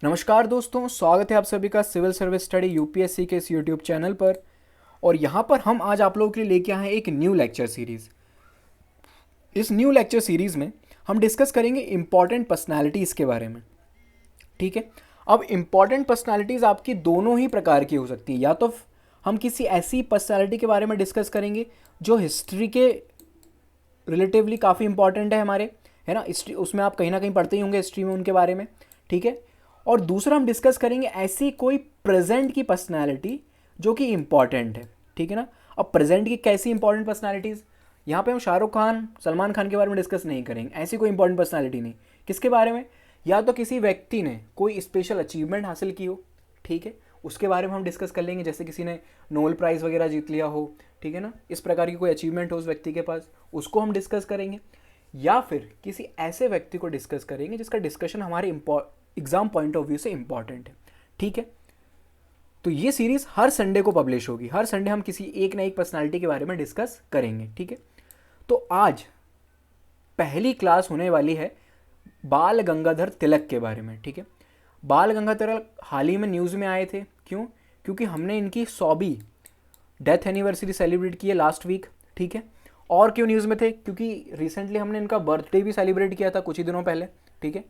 नमस्कार दोस्तों, स्वागत है आप सभी का सिविल सर्विस स्टडी यूपीएससी के इस यूट्यूब चैनल पर। और यहाँ पर हम आज आप लोगों के लिए लेके आए हैं एक न्यू लेक्चर सीरीज़। इस न्यू लेक्चर सीरीज़ में हम डिस्कस करेंगे इम्पॉर्टेंट पर्सनालिटीज़ के बारे में। ठीक है, अब इम्पॉर्टेंट पर्सनालिटीज़ आपकी दोनों ही प्रकार की हो सकती है। या तो हम किसी ऐसी पर्सनालिटी के बारे में डिस्कस करेंगे जो हिस्ट्री के रिलेटिवली काफ़ी इंपॉर्टेंट है हमारे, है ना, हिस्ट्री उसमें आप कहीं ना कहीं पढ़ते ही होंगे हिस्ट्री में उनके बारे में। ठीक है, और दूसरा हम डिस्कस करेंगे ऐसी कोई प्रेजेंट की पर्सनालिटी जो कि इम्पॉर्टेंट है। ठीक है ना, अब प्रेजेंट की कैसी इंपॉर्टेंट पर्सनालिटीज़, यहाँ पे हम शाहरुख खान, सलमान खान के बारे में डिस्कस नहीं करेंगे। ऐसी कोई इंपॉर्टेंट पर्सनालिटी नहीं। किसके बारे में? या तो किसी व्यक्ति ने कोई स्पेशल अचीवमेंट हासिल की हो, ठीक है, उसके बारे में हम डिस्कस कर लेंगे। जैसे किसी ने नोबेल प्राइज़ वगैरह जीत लिया हो, ठीक है ना, इस प्रकार की कोई अचीवमेंट हो उस व्यक्ति के पास, उसको हम डिस्कस करेंगे। या फिर किसी ऐसे व्यक्ति को डिस्कस करेंगे जिसका डिस्कशन हमारे एग्जाम पॉइंट ऑफ व्यू से इंपॉर्टेंट है। ठीक है, तो ये सीरीज हर संडे को पब्लिश होगी। हर संडे हम किसी एक ना एक पर्सनालिटी के बारे में डिस्कस करेंगे। ठीक है, तो आज पहली क्लास होने वाली है बाल गंगाधर तिलक के बारे में। ठीक है, बाल गंगाधर तिलक हाल ही में न्यूज़ में आए थे। क्यों? क्योंकि हमने इनकी 100वीं डेथ एनिवर्सरी सेलिब्रेट की है लास्ट वीक। ठीक है, और क्यों न्यूज़ में थे? क्योंकि रिसेंटली हमने इनका बर्थडे भी सेलिब्रेट किया था कुछ ही दिनों पहले। ठीक है,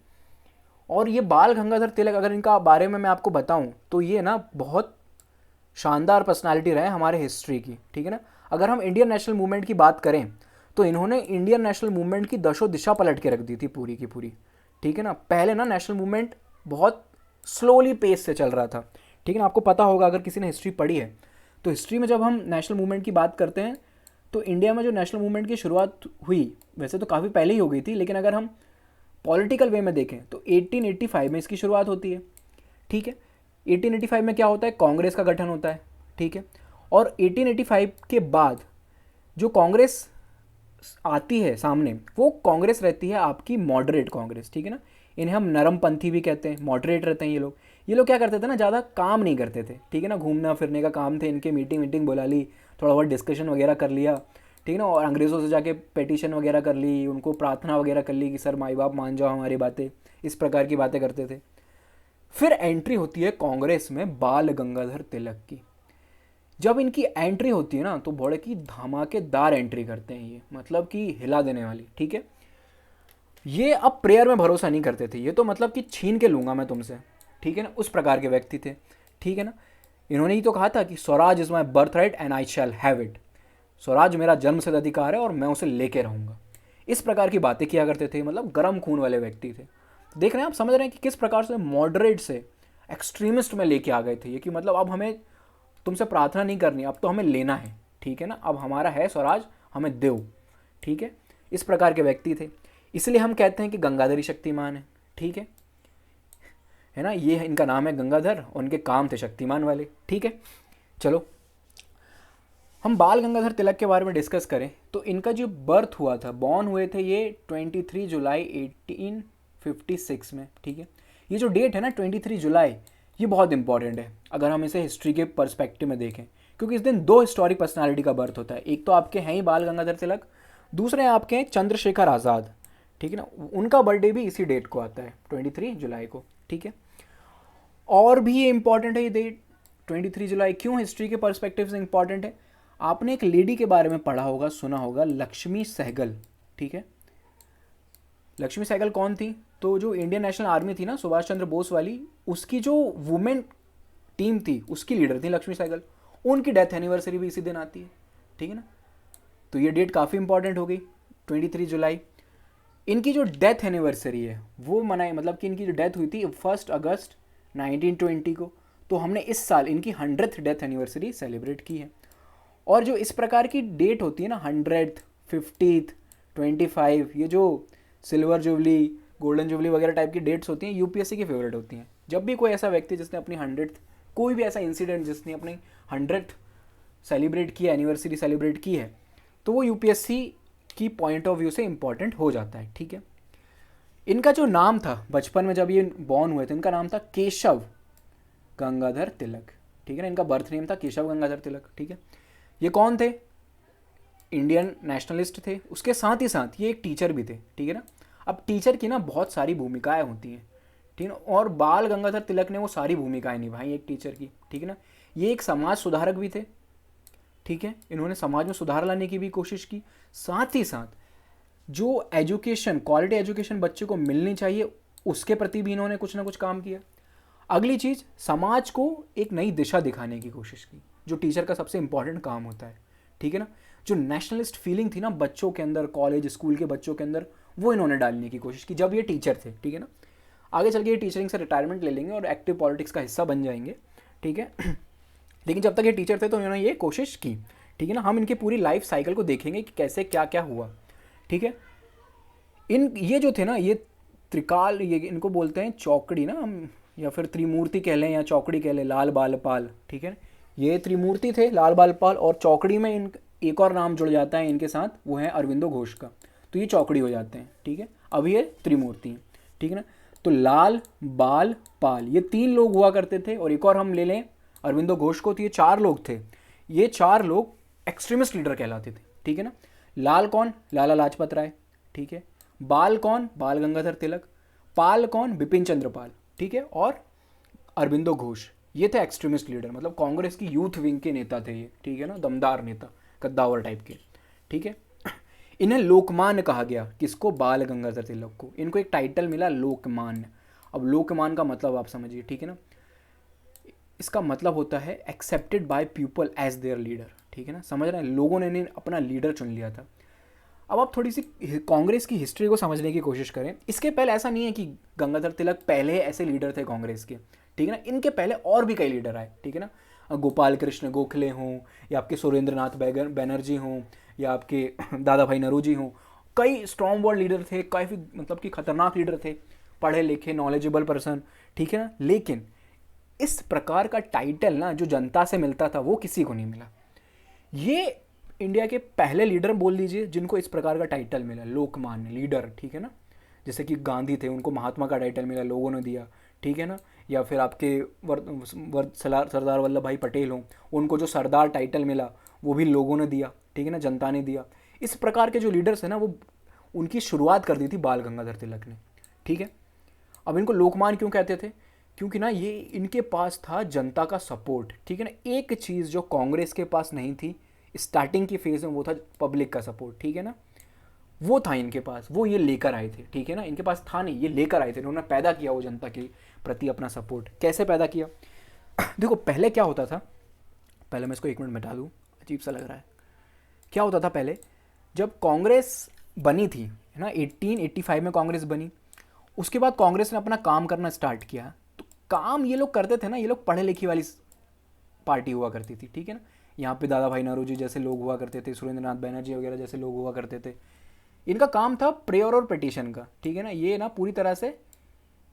और ये बाल गंगाधर तिलक, अगर इनका बारे में मैं आपको बताऊं तो ये ना बहुत शानदार पर्सनालिटी रहे हमारे हिस्ट्री की। ठीक है ना, अगर हम इंडियन नेशनल मूवमेंट की बात करें तो इन्होंने इंडियन नेशनल मूवमेंट की दशो दिशा पलट के रख दी थी पूरी की पूरी। ठीक है ना, पहले ना नेशनल मूवमेंट बहुत स्लोली पेस से चल रहा था। ठीक है ना, आपको पता होगा अगर किसी ने हिस्ट्री पढ़ी है तो हिस्ट्री में जब हम नेशनल मूवमेंट की बात करते हैं तो इंडिया में जो नेशनल मूवमेंट की शुरुआत हुई, वैसे तो काफ़ी पहले ही हो गई थी, लेकिन अगर हम पॉलिटिकल वे में देखें तो 1885 में इसकी शुरुआत होती है। ठीक है, 1885 में क्या होता है? कांग्रेस का गठन होता है। ठीक है, और 1885 के बाद जो कांग्रेस आती है सामने, वो कांग्रेस रहती है आपकी मॉडरेट कांग्रेस। ठीक है ना, इन्हें हम नरमपंथी भी कहते हैं, मॉडरेट रहते हैं ये लोग क्या करते थे ना, ज़्यादा काम नहीं करते थे। ठीक है ना, घूमना फिरने का काम थे इनके, मीटिंग बुला ली, थोड़ा बहुत डिस्कशन वगैरह कर लिया, ठीक है ना, और अंग्रेज़ों से जाके पेटिशन वगैरह कर ली, उनको प्रार्थना वगैरह कर ली कि सर माई बाप मान जाओ हमारी बातें, इस प्रकार की बातें करते थे। फिर एंट्री होती है कांग्रेस में बाल गंगाधर तिलक की। जब इनकी एंट्री होती है ना तो बड़े की धमाकेदार एंट्री करते हैं ये, मतलब कि हिला देने वाली। ठीक है, ये अब प्रेयर में भरोसा नहीं करते थे, ये तो मतलब कि छीन के लूँगा मैं तुमसे। ठीक है ना, उस प्रकार के व्यक्ति थे। ठीक है ना, इन्होंने ही तो कहा था कि Swaraj is my birth right and I shall have it. Swaraj मेरा जन्मसिद्ध अधिकार है और मैं उसे लेके रहूँगा। इस प्रकार की बातें किया करते थे, मतलब गर्म खून वाले व्यक्ति थे। देख रहे हैं आप, समझ रहे हैं कि किस प्रकार से मॉडरेट से एक्सट्रीमिस्ट में लेके आ गए थे ये, कि मतलब अब हमें तुमसे प्रार्थना नहीं करनी, अब तो हमें लेना है। ठीक है ना, अब हमारा है स्वराज, हमें दो। ठीक है, इस प्रकार के व्यक्ति थे, इसलिए हम कहते हैं कि गंगाधरी शक्तिमान है। ठीक है ना, ये इनका नाम है गंगाधर और इनके काम थे शक्तिमान वाले। ठीक है, चलो हम बाल गंगाधर तिलक के बारे में डिस्कस करें तो इनका जो बर्थ हुआ था, बॉर्न हुए थे ये 23 जुलाई 1856 में। ठीक है, ये जो डेट है ना 23 जुलाई, ये बहुत इंपॉर्टेंट है अगर हम इसे हिस्ट्री के पर्सपेक्टिव में देखें, क्योंकि इस दिन दो हिस्टोरिक पर्सनालिटी का बर्थ होता है। एक तो आपके हैं ही बाल गंगाधर तिलक, दूसरे आपके हैं चंद्रशेखर आज़ाद। ठीक है ना, उनका बर्थडे भी इसी डेट को आता है, 23 जुलाई को। ठीक है, और भी ये इंपॉर्टेंट है ये डेट 23 जुलाई। क्यों हिस्ट्री के पर्सपेक्टिव से इंपॉर्टेंट है? आपने एक लेडी के बारे में पढ़ा होगा, सुना होगा, लक्ष्मी सहगल। ठीक है, लक्ष्मी सहगल कौन थी? तो जो इंडियन नेशनल आर्मी थी ना, सुभाष चंद्र बोस वाली, उसकी जो वुमेन टीम थी उसकी लीडर थी लक्ष्मी सहगल। उनकी डेथ एनिवर्सरी भी इसी दिन आती है। ठीक है ना, तो ये डेट काफ़ी इंपॉर्टेंट हो गई, 23 जुलाई। इनकी जो डेथ एनिवर्सरी है वो मनाई, मतलब कि इनकी जो डेथ हुई थी 1 अगस्त 1920 को, तो हमने इस साल इनकी 100th डेथ एनिवर्सरी सेलिब्रेट की है। और जो इस प्रकार की डेट होती है ना, 100th, 50th, 25, ये जो सिल्वर जुबली, गोल्डन जुबली वगैरह टाइप की डेट्स होती हैं, यूपीएससी की फेवरेट होती हैं। जब भी कोई ऐसा व्यक्ति जिसने अपनी 100th, कोई भी ऐसा इंसिडेंट जिसने अपनी 100th सेलिब्रेट किया, एनिवर्सरी सेलिब्रेट की है, तो वो यूपीएससी की पॉइंट ऑफ व्यू से इंपॉर्टेंट हो जाता है। ठीक है, इनका जो नाम था बचपन में जब ये बॉर्न हुए थे, इनका नाम था केशव गंगाधर तिलक। ठीक है ना, इनका बर्थ नेम था केशव गंगाधर तिलक। ठीक है, ये कौन थे? इंडियन नेशनलिस्ट थे, उसके साथ ही साथ ये एक टीचर भी थे। ठीक है ना, अब टीचर की ना बहुत सारी भूमिकाएं होती हैं। ठीक है ना। और बाल गंगाधर तिलक ने वो सारी भूमिकाएं निभाई एक टीचर की, ठीक है ना। ये एक समाज सुधारक भी थे, ठीक है, इन्होंने समाज में सुधार लाने की भी कोशिश की। साथ ही साथ जो एजुकेशन, क्वालिटी एजुकेशन बच्चे को मिलनी चाहिए, उसके प्रति भी इन्होंने कुछ ना कुछ काम किया। अगली चीज़, समाज को एक नई दिशा दिखाने की कोशिश की, जो टीचर का सबसे इंपॉर्टेंट काम होता है, ठीक है ना। जो नेशनलिस्ट फीलिंग थी ना बच्चों के अंदर, कॉलेज स्कूल के बच्चों के अंदर, वो इन्होंने डालने की कोशिश की जब ये टीचर थे, ठीक है ना। आगे चल के ये टीचरिंग से रिटायरमेंट ले लेंगे और एक्टिव पॉलिटिक्स का हिस्सा बन जाएंगे, ठीक है। लेकिन जब तक ये टीचर थे तो इन्होंने ये कोशिश की, ठीक है ना। हम इनकी पूरी लाइफ साइकिल को देखेंगे कि कैसे क्या क्या हुआ, ठीक है। ये जो थे ना, ये त्रिकाल, ये इनको बोलते हैं चौकड़ी ना हम, या फिर त्रिमूर्ति कह लें या चौकड़ी कह लें, लाल बाल पाल, ठीक है। ये त्रिमूर्ति थे, लाल बाल पाल, और चौकड़ी में इन एक और नाम जुड़ जाता है इनके साथ, वो है अरविंदो घोष का, तो ये चौकड़ी हो जाते हैं, ठीक है। अब ये त्रिमूर्ति हैं, ठीक है ना। तो लाल बाल पाल ये 3 लोग हुआ करते थे, और एक और हम ले लें अरविंदो घोष को, तो ये 4 लोग थे। ये 4 लोग एक्सट्रीमिस्ट लीडर कहलाते थे, ठीक है ना। लाल कौन, लाला लाजपत राय, ठीक है। बाल कौन, बाल गंगाधर तिलक। पाल कौन, बिपिन चंद्र पाल, ठीक है। और अरविंदो घोष, ये थे एक्सट्रीमिस्ट लीडर, मतलब कांग्रेस की यूथ विंग के नेता थे ये, ठीक है ना, दमदार नेता, कद्दावर टाइप के, ठीक है। इन्हें लोकमान्य कहा गया, किसको, बाल गंगाधर तिलक को। इनको एक टाइटल मिला लोकमान्य। अब लोकमान्य का मतलब आप समझिए, ठीक है ना। इसका मतलब होता है accepted by people as their leader, ठीक है ना, समझ रहे हैं, लोगों ने इन्हें अपना लीडर चुन लिया था। अब आप थोड़ी सी कांग्रेस की हिस्ट्री को समझने की कोशिश करें। इसके पहले ऐसा नहीं है कि गंगाधर तिलक पहले ऐसे लीडर थे कांग्रेस के, ठीक है ना। इनके पहले और भी कई लीडर आए, ठीक है ना। गोपाल कृष्ण गोखले हों, या आपके सुरेंद्र नाथ बैनर्जी हों, या आपके दादा भाई नौरोजी हों, कई स्ट्रॉन्ग वर्ल्ड लीडर थे, काफ़ी मतलब कि खतरनाक लीडर थे, पढ़े लिखे नॉलेजेबल पर्सन, ठीक है ना। लेकिन इस प्रकार का टाइटल ना जो जनता से मिलता था वो किसी को नहीं मिला। ये इंडिया के पहले लीडर बोल लीजिए जिनको इस प्रकार का टाइटल मिला, लोकमान्य लीडर, ठीक है ना। जैसे कि गांधी थे, उनको महात्मा का टाइटल मिला, लोगों ने दिया, ठीक है ना। या फिर आपके सरदार वल्लभ भाई पटेल हों, उनको जो सरदार टाइटल मिला वो भी लोगों ने दिया, ठीक है ना, जनता ने दिया। इस प्रकार के जो लीडर्स हैं ना, वो उनकी शुरुआत कर दी थी बाल गंगाधर तिलक ने, ठीक है। अब इनको लोकमान्य क्यों कहते थे, क्योंकि ना ये इनके पास था जनता का सपोर्ट, ठीक है ना। एक चीज़ जो कांग्रेस के पास नहीं थी स्टार्टिंग की फेज़ में, वो था पब्लिक का सपोर्ट, ठीक है ना। वो था इनके पास, वो ये लेकर आए थे, ठीक है ना। इनके पास था नहीं, ये लेकर आए थे, इन्होंने पैदा किया वो जनता के प्रति अपना सपोर्ट। कैसे पैदा किया देखो, पहले क्या होता था, पहले मैं इसको 1 मिनट मिटा दूँ, अजीब सा लग रहा है। क्या होता था पहले, जब कांग्रेस बनी थी, है ना, 1885 में कांग्रेस बनी, उसके बाद कांग्रेस ने अपना काम करना स्टार्ट किया। तो काम ये लोग करते थे ना, ये लोग पढ़े लिखे वाली पार्टी हुआ करती थी, ठीक है ना। यहाँ पे दादा भाई नौरोजी जैसे लोग हुआ करते थे, सुरेंद्र नाथ बैनर्जी वगैरह जैसे लोग हुआ करते थे। इनका काम था प्रेयर और पिटिशन का, ठीक है ना। ये ना पूरी तरह से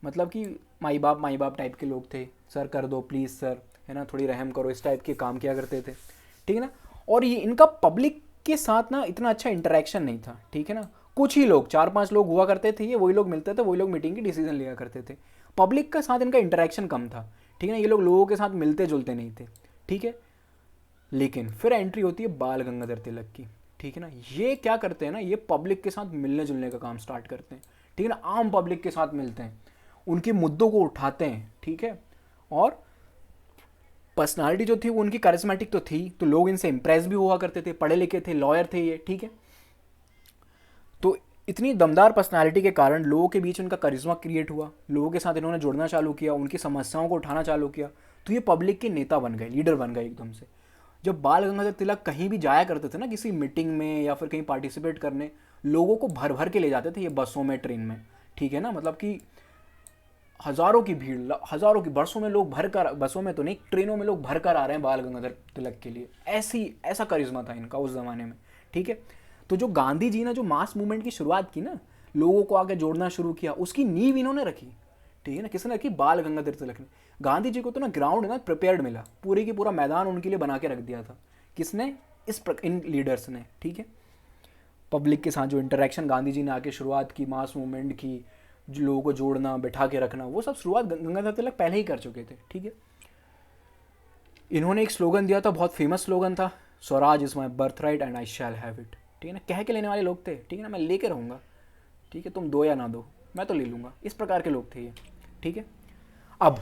मतलब कि माई बाप टाइप के लोग थे, सर कर दो प्लीज़ सर, है ना, थोड़ी रहम करो, इस टाइप के काम किया करते थे, ठीक है ना। और ये इनका पब्लिक के साथ ना इतना अच्छा इंटरेक्शन नहीं था, ठीक है ना। कुछ ही लोग, 4-5 लोग हुआ करते थे, ये वही लोग मिलते थे, वही लोग मीटिंग की डिसीजन लिया करते थे। पब्लिक के साथ इनका इंटरेक्शन कम था, ठीक है ना। ये लोग लोगों के साथ मिलते जुलते नहीं थे, ठीक है। लेकिन फिर एंट्री होती है बाल गंगाधर तिलक की, ठीक है ना। ये क्या करते हैं ना, ये पब्लिक के साथ मिलने जुलने का काम स्टार्ट करते हैं, ठीक है ना। आम पब्लिक के साथ मिलते हैं, उनके मुद्दों को उठाते हैं, ठीक है। और पर्सनालिटी जो थी वो उनकी करिश्मेटिक तो थी, तो लोग इनसे इंप्रेस भी हुआ करते थे, पढ़े लिखे थे, लॉयर थे ये, ठीक है। तो इतनी दमदार पर्सनालिटी के कारण लोगों के बीच उनका करिश्मा क्रिएट हुआ, लोगों के साथ इन्होंने जुड़ना चालू किया, उनकी समस्याओं को उठाना चालू किया, तो ये पब्लिक के नेता बन गए, लीडर बन गए एकदम से। जब बाल गंगाधर तिलक कहीं भी जाया करते थे ना, किसी मीटिंग में या फिर कहीं पार्टिसिपेट करने, लोगों को भर भर के ले जाते थे ये बसों में, ट्रेन में, ठीक है ना। मतलब कि हज़ारों की भीड़, हज़ारों की, बसों में लोग भर कर, बसों में तो नहीं, ट्रेनों में लोग भर कर आ रहे हैं बाल गंगाधर तिलक के लिए। ऐसा करिश्मा था इनका उस ज़माने में, ठीक है। तो जो गांधी जी ने जो मास मूवमेंट की शुरुआत की ना, लोगों को आगे जोड़ना शुरू किया, उसकी नींव इन्होंने रखी, ठीक है ना। किसने रखी, बाल गंगाधर तिलक ने। गांधी जी को तो ना ग्राउंड ना प्रिपेयर्ड मिला, पूरे की पूरा मैदान उनके लिए बना के रख दिया था। किसने, इन लीडर्स ने, ठीक है। पब्लिक के साथ जो इंटरेक्शन गांधी जी ने आके शुरुआत की, मास मूवमेंट की, जो लोगों को जोड़ना, बैठा के रखना, वो सब शुरुआत गंगाधर तिलक पहले ही कर चुके थे, ठीक है। इन्होंने एक स्लोगन दिया था, बहुत फेमस स्लोगन था, Swaraj is my birth right and I shall have it, ठीक है ना। कह के लेने वाले लोग थे, ठीक है ना, मैं लेके रहूँगा, ठीक है, तुम दो या ना दो, मैं तो ले लूँगा, इस प्रकार के लोग थे ये, ठीक है। अब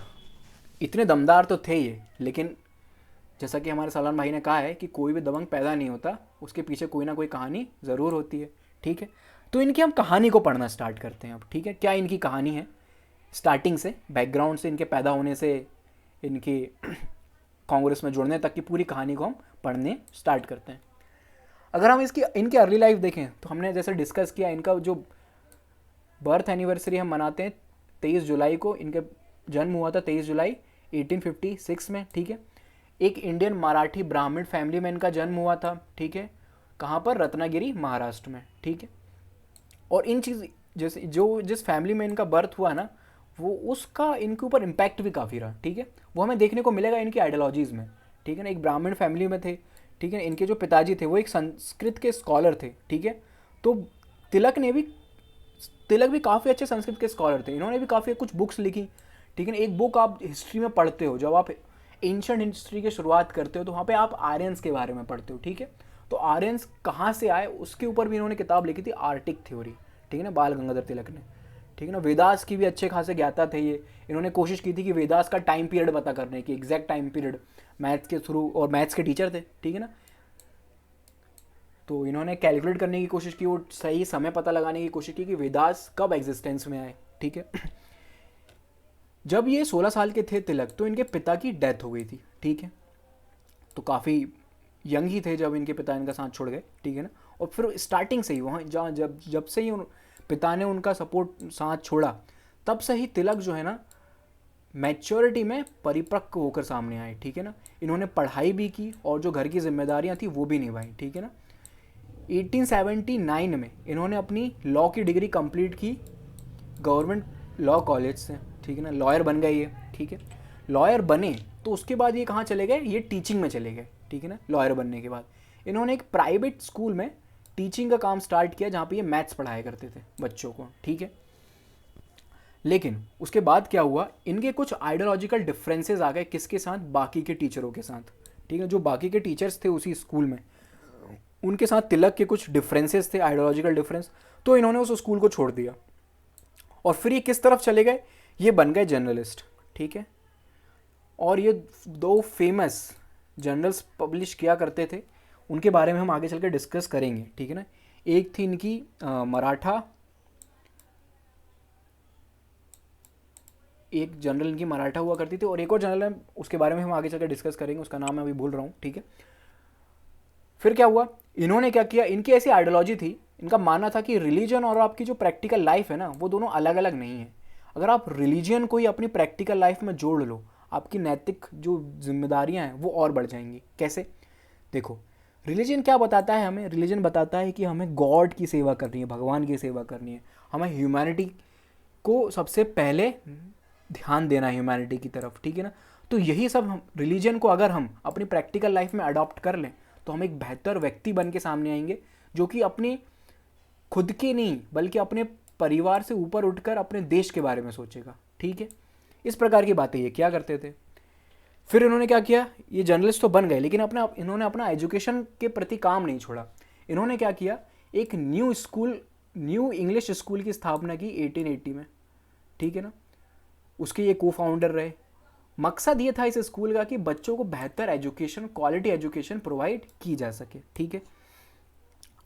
इतने दमदार तो थे ये, लेकिन जैसा कि हमारे सलान भाई ने कहा है कि कोई भी दबंग पैदा नहीं होता, उसके पीछे कोई ना कोई कहानी ज़रूर होती है। ठीक है, तो इनकी हम कहानी को पढ़ना स्टार्ट करते हैं अब। ठीक है, क्या इनकी कहानी है, स्टार्टिंग से, बैकग्राउंड से, इनके पैदा होने से इनकी कांग्रेस में जुड़ने तक की पूरी कहानी को हम पढ़ने स्टार्ट करते हैं। अगर हम इसकी इनकी अर्ली लाइफ देखें तो हमने जैसे डिस्कस किया, इनका जो बर्थ एनिवर्सरी हम मनाते हैं 23 जुलाई को, इनका जन्म हुआ था 23 जुलाई 1856 में। ठीक है, एक इंडियन मराठी ब्राह्मण फैमिली में इनका जन्म हुआ था। ठीक है, कहाँ पर, रत्नागिरी महाराष्ट्र में। ठीक है, और इन चीज़ जैसे जो जिस फैमिली में इनका बर्थ हुआ ना, वो उसका इनके ऊपर इम्पैक्ट भी काफ़ी रहा। ठीक है, वो हमें देखने को मिलेगा इनकी आइडियोलॉजीज़ में। ठीक है ना, एक ब्राह्मण फैमिली में थे। ठीक है, इनके जो पिताजी थे वो एक संस्कृत के स्कॉलर थे। ठीक है, तो तिलक भी काफ़ी अच्छे संस्कृत के स्कॉलर थे, इन्होंने भी काफ़ी कुछ बुक्स लिखी। ठीक है ना, एक बुक आप हिस्ट्री में पढ़ते हो, जब आप एंशिएंट हिस्ट्री की शुरुआत करते हो तो वहाँ पे आप आर्यंस के बारे में पढ़ते हो। ठीक है, तो आर्यंस कहाँ से आए उसके ऊपर भी इन्होंने किताब लिखी थी, आर्टिक थ्योरी। ठीक है ना, बाल गंगाधर तिलक ने। ठीक है ना, वेदास की भी अच्छे खासे ज्ञाता थे ये। इन्होंने कोशिश की थी कि वेदास का टाइम पीरियड पता करने की, एग्जैक्ट टाइम पीरियड, मैथ्स के थ्रू, और मैथ्स के टीचर थे। ठीक है ना, तो इन्होंने कैलकुलेट करने की कोशिश की, वो सही समय पता लगाने की कोशिश की कि वेदास कब एग्जिस्टेंस में आए। ठीक है, जब ये 16 साल के थे तिलक, तो इनके पिता की डेथ हो गई थी। ठीक है, तो काफ़ी यंग ही थे जब इनके पिता इनका साथ छोड़ गए। ठीक है ना, और फिर स्टार्टिंग से ही वहाँ जहाँ जब से ही पिता ने उनका सपोर्ट साथ छोड़ा, तब से ही तिलक जो है ना मैच्योरिटी में परिपक्व होकर सामने आए। ठीक है ना, इन्होंने पढ़ाई भी की और जो घर की जिम्मेदारियां थी वो भी निभाई। ठीक है ना, 1879 में इन्होंने अपनी लॉ की डिग्री कंप्लीट की गवर्नमेंट लॉ कॉलेज से। ठीक है ना, लॉयर बन गए ये। ठीक है, लॉयर बने तो उसके बाद ये कहाँ चले गए, ये टीचिंग में चले गए। ठीक है ना, लॉयर बनने के बाद इन्होंने एक प्राइवेट स्कूल में टीचिंग का काम स्टार्ट किया, जहाँ पे ये मैथ्स पढ़ाया करते थे बच्चों को। ठीक है, लेकिन उसके बाद क्या हुआ, इनके कुछ आइडियोलॉजिकल डिफरेंसेस आ गए, किसके साथ, बाकी के टीचरों के साथ। ठीक है, जो बाकी के टीचर्स थे उसी स्कूल में, उनके साथ तिलक के कुछ डिफरेंसेस थे, आइडियोलॉजिकल डिफरेंस, तो इन्होंने उस स्कूल को छोड़ दिया और फिर ये किस तरफ चले गए, ये बन गए जर्नलिस्ट। ठीक है, और ये दो फेमस जर्नल्स पब्लिश किया करते थे, उनके बारे में हम आगे चल कर डिस्कस करेंगे। ठीक है ना, एक थी इनकी मराठा, एक जनरल इनकी मराठा हुआ करती थी, और एक और जनरल है उसके बारे में हम आगे चलकर डिस्कस करेंगे, उसका नाम मैं अभी भूल रहा हूँ। ठीक है, फिर क्या हुआ, इन्होंने क्या किया, इनकी ऐसी आइडियोलॉजी थी, इनका मानना था कि रिलीजन और आपकी जो प्रैक्टिकल लाइफ है ना, वो दोनों अलग अलग नहीं है। अगर आप रिलीजन को ही अपनी प्रैक्टिकल लाइफ में जोड़ लो, आपकी नैतिक जो जिम्मेदारियां हैं वो और बढ़ जाएंगी। कैसे, देखो, रिलीजन क्या बताता है हमें, रिलीजन बताता है कि हमें गॉड की सेवा करनी है, भगवान की सेवा करनी है, हमें ह्यूमैनिटी को सबसे पहले ध्यान देना है, ह्यूमैनिटी की तरफ। ठीक है ना, तो यही सब हम रिलीजन को अगर हम अपनी प्रैक्टिकल लाइफ में अडॉप्ट कर लें तो हम एक बेहतर व्यक्ति बन के सामने आएंगे, जो कि अपने खुद के नहीं बल्कि अपने परिवार से ऊपर उठकर अपने देश के बारे में सोचेगा। ठीक है, इस प्रकार की बातें ये क्या करते थे। फिर इन्होंने क्या किया, ये जर्नलिस्ट तो बन गए, लेकिन इन्होंने अपना एजुकेशन के प्रति काम नहीं छोड़ा। इन्होंने क्या किया, एक न्यू इंग्लिश स्कूल की स्थापना की 1880 में। ठीक है ना, उसके ये को फाउंडर रहे। मकसद ये था इस स्कूल का कि बच्चों को बेहतर एजुकेशन, क्वालिटी एजुकेशन प्रोवाइड की जा सके। ठीक है,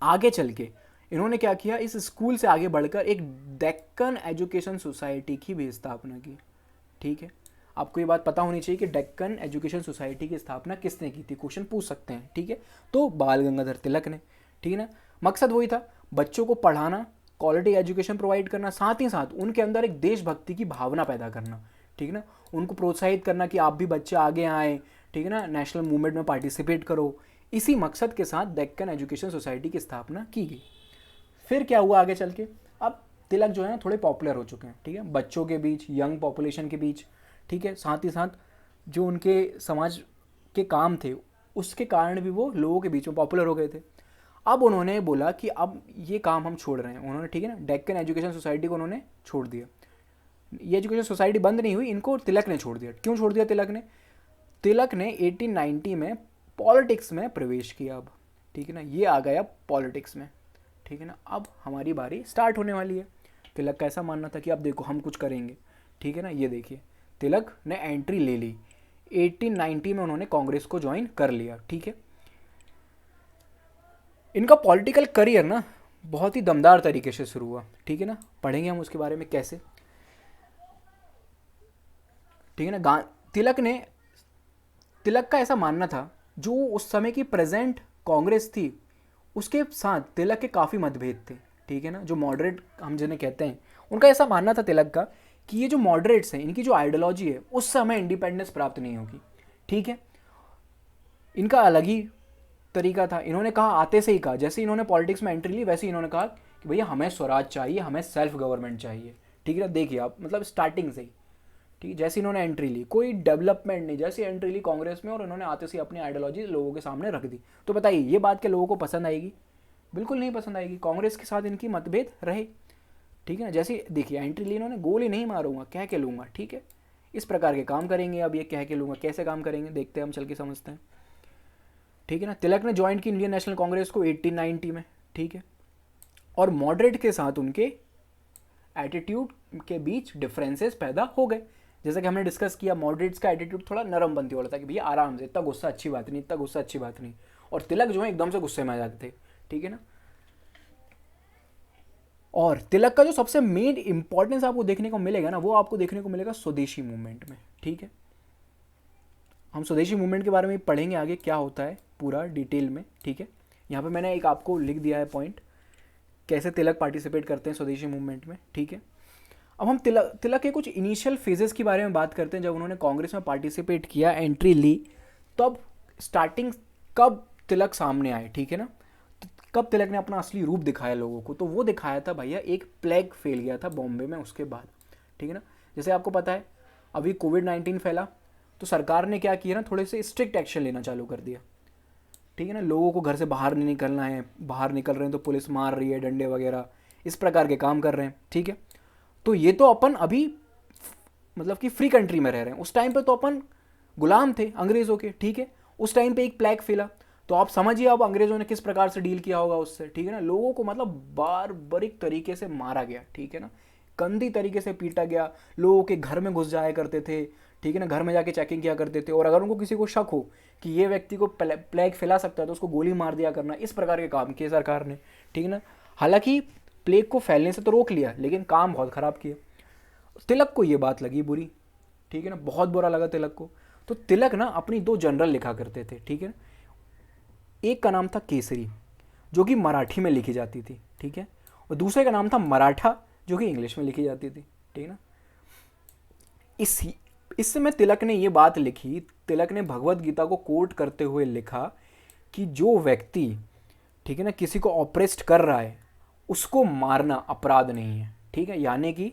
आगे चल के इन्होंने क्या किया, इस स्कूल से आगे बढ़कर एक डेक्कन एजुकेशन सोसाइटी की भी स्थापना की। ठीक है, आपको ये बात पता होनी चाहिए कि डेक्कन एजुकेशन सोसाइटी की स्थापना किसने की थी, क्वेश्चन पूछ सकते हैं। ठीक है, तो बाल गंगाधर तिलक ने। ठीक है ना, मकसद वही था, बच्चों को पढ़ाना, क्वालिटी एजुकेशन प्रोवाइड करना, साथ ही साथ उनके अंदर एक देशभक्ति की भावना पैदा करना। ठीक है ना, उनको प्रोत्साहित करना कि आप भी बच्चे आगे आए, ठीक है ना, नेशनल मूवमेंट में पार्टिसिपेट करो। इसी मकसद के साथ डेक्कन एजुकेशन सोसाइटी की स्थापना की गई। फिर क्या हुआ आगे चल के, अब तिलक जो है ना थोड़े पॉपुलर हो चुके हैं। ठीक है, बच्चों के बीच, यंग पॉपुलेशन के बीच। ठीक है, साथ ही साथ जो उनके समाज के काम थे उसके कारण भी वो लोगों के बीच में पॉपुलर हो गए थे। अब उन्होंने बोला कि अब ये काम हम छोड़ रहे हैं, उन्होंने, ठीक है ना, डेक्कन एजुकेशन सोसाइटी को उन्होंने छोड़ दिया। ये एजुकेशन सोसाइटी बंद नहीं हुई, इनको तिलक ने छोड़ दिया। क्यों छोड़ दिया तिलक ने, तिलक ने 1890 में पॉलिटिक्स में प्रवेश किया। अब ठीक है ना, ये आ गया पॉलिटिक्स में। ठीक है ना, अब हमारी बारी स्टार्ट होने वाली है। तिलक का ऐसा मानना था कि अब देखो हम कुछ करेंगे। ठीक है ना, ये देखिए तिलक ने एंट्री ले ली 1890 में, उन्होंने कांग्रेस को ज्वाइन कर लिया। ठीक है, इनका पॉलिटिकल करियर ना बहुत ही दमदार तरीके से शुरू हुआ। ठीक है ना, पढ़ेंगे हम उसके बारे में कैसे। ठीक है ना, तिलक का ऐसा मानना था जो उस समय की प्रेजेंट कांग्रेस थी उसके साथ तिलक के काफ़ी मतभेद थे। ठीक है ना, जो मॉडरेट हम जिन्हें कहते हैं, उनका ऐसा मानना था तिलक का कि ये जो मॉडरेट्स हैं इनकी जो आइडियोलॉजी है उस समय इंडिपेंडेंस प्राप्त नहीं होगी। ठीक है, इनका अलग ही तरीका था। इन्होंने कहा, आते से ही कहा, जैसे इन्होंने पॉलिटिक्स में एंट्री ली वैसे ही इन्होंने कहा कि भैया हमें स्वराज चाहिए, हमें सेल्फ गवर्नमेंट चाहिए। ठीक है ना, देखिए आप, मतलब स्टार्टिंग से ही, ठीक है, जैसे इन्होंने एंट्री ली, कोई डेवलपमेंट नहीं, जैसे एंट्री ली कांग्रेस में और इन्होंने आते से अपनी आइडियोलॉजी लोगों के सामने रख दी। तो बताइए ये बात के लोगों को पसंद आएगी? बिल्कुल नहीं पसंद आएगी। कांग्रेस के साथ इनकी मतभेद रहे। ठीक है ना, जैसे देखिए एंट्री ली इन्होंने, गोली नहीं मारूंगा, कह के लूँगा। ठीक है, इस प्रकार के काम करेंगे। अब ये कह के लूँगा कैसे काम करेंगे देखते हैं हम, चल के समझते हैं। ठीक है ना, तिलक ने ज्वाइन की इंडियन नेशनल कांग्रेस को 1890 में। ठीक है, और मॉडरेट के साथ उनके एटीट्यूड के बीच डिफरेंसेस पैदा हो गए। जैसा कि हमने डिस्कस किया, मॉडरेट्स का एटीट्यूड थोड़ा नरमपंथी वाला था कि भैया आराम से, इतना गुस्सा अच्छी बात नहीं, इतना गुस्सा अच्छी बात नहीं। और तिलक जो है एकदम से गुस्से में आ जाते थे। ठीक है ना, और तिलक का जो सबसे मेन इंपॉर्टेंस आपको देखने को मिलेगा ना, वो आपको देखने को मिलेगा स्वदेशी मूवमेंट में। ठीक है, हम स्वदेशी मूवमेंट के बारे में पढ़ेंगे आगे क्या होता है पूरा डिटेल में। ठीक है, यहाँ पे मैंने एक आपको लिख दिया है पॉइंट, कैसे तिलक पार्टिसिपेट करते हैं स्वदेशी मूवमेंट में। ठीक है, अब हम तिलक के कुछ इनिशियल फेजेस के बारे में बात करते हैं। जब उन्होंने कांग्रेस में पार्टिसिपेट किया, एंट्री ली, तब स्टार्टिंग कब तिलक सामने आए। ठीक है ना, कब तिलक ने अपना असली रूप दिखाया लोगों को, तो वो दिखाया था भैया, एक प्लेग फैल गया था बॉम्बे में उसके बाद। ठीक है ना, जैसे आपको पता है अभी कोविड-19 फैला, तो सरकार ने क्या किया ना, थोड़े से स्ट्रिक्ट एक्शन लेना चालू कर दिया। ठीक है ना, लोगों को घर से बाहर नहीं निकलना है, बाहर निकल रहे हैं तो पुलिस मार रही है, डंडे वगैरह इस प्रकार के काम कर रहे हैं। ठीक है, तो ये तो अपन अभी मतलब कि फ्री कंट्री में रह रहे हैं, उस टाइम पे तो अपन गुलाम थे अंग्रेज़ों के। ठीक है, उस टाइम पे एक प्लेग फैला, तो आप समझिए अब अंग्रेज़ों ने किस प्रकार से डील किया होगा उससे। ठीक है ना, लोगों को मतलब बारबरिक तरीके से मारा गया। ठीक है ना, गंदी तरीके से पीटा गया, लोगों के घर में घुस जाया करते थे। ठीक है ना, घर में जाके चेकिंग किया करते थे, और अगर उनको किसी को शक हो कि ये व्यक्ति को प्लेग फैला सकता है तो उसको गोली मार दिया करना, इस प्रकार के काम किए सरकार ने। ठीक है ना, हालांकि प्लेग को फैलने से तो रोक लिया, लेकिन काम बहुत ख़राब किया। तिलक को ये बात लगी बुरी। ठीक है ना, बहुत बुरा लगा तिलक को। तो तिलक ना अपनी दो जनरल लिखा करते थे। ठीक है ना, एक का नाम था केसरी, जो कि मराठी में लिखी जाती थी। ठीक है, और दूसरे का नाम था मराठा, जो कि इंग्लिश में लिखी जाती थी। ठीक है ना, इस समय तिलक ने ये बात लिखी, तिलक ने भगवत गीता को कोट करते हुए लिखा कि जो व्यक्ति, ठीक है ना, किसी को ऑप्रेस्ड कर रहा है उसको मारना अपराध नहीं है। ठीक है, यानी कि,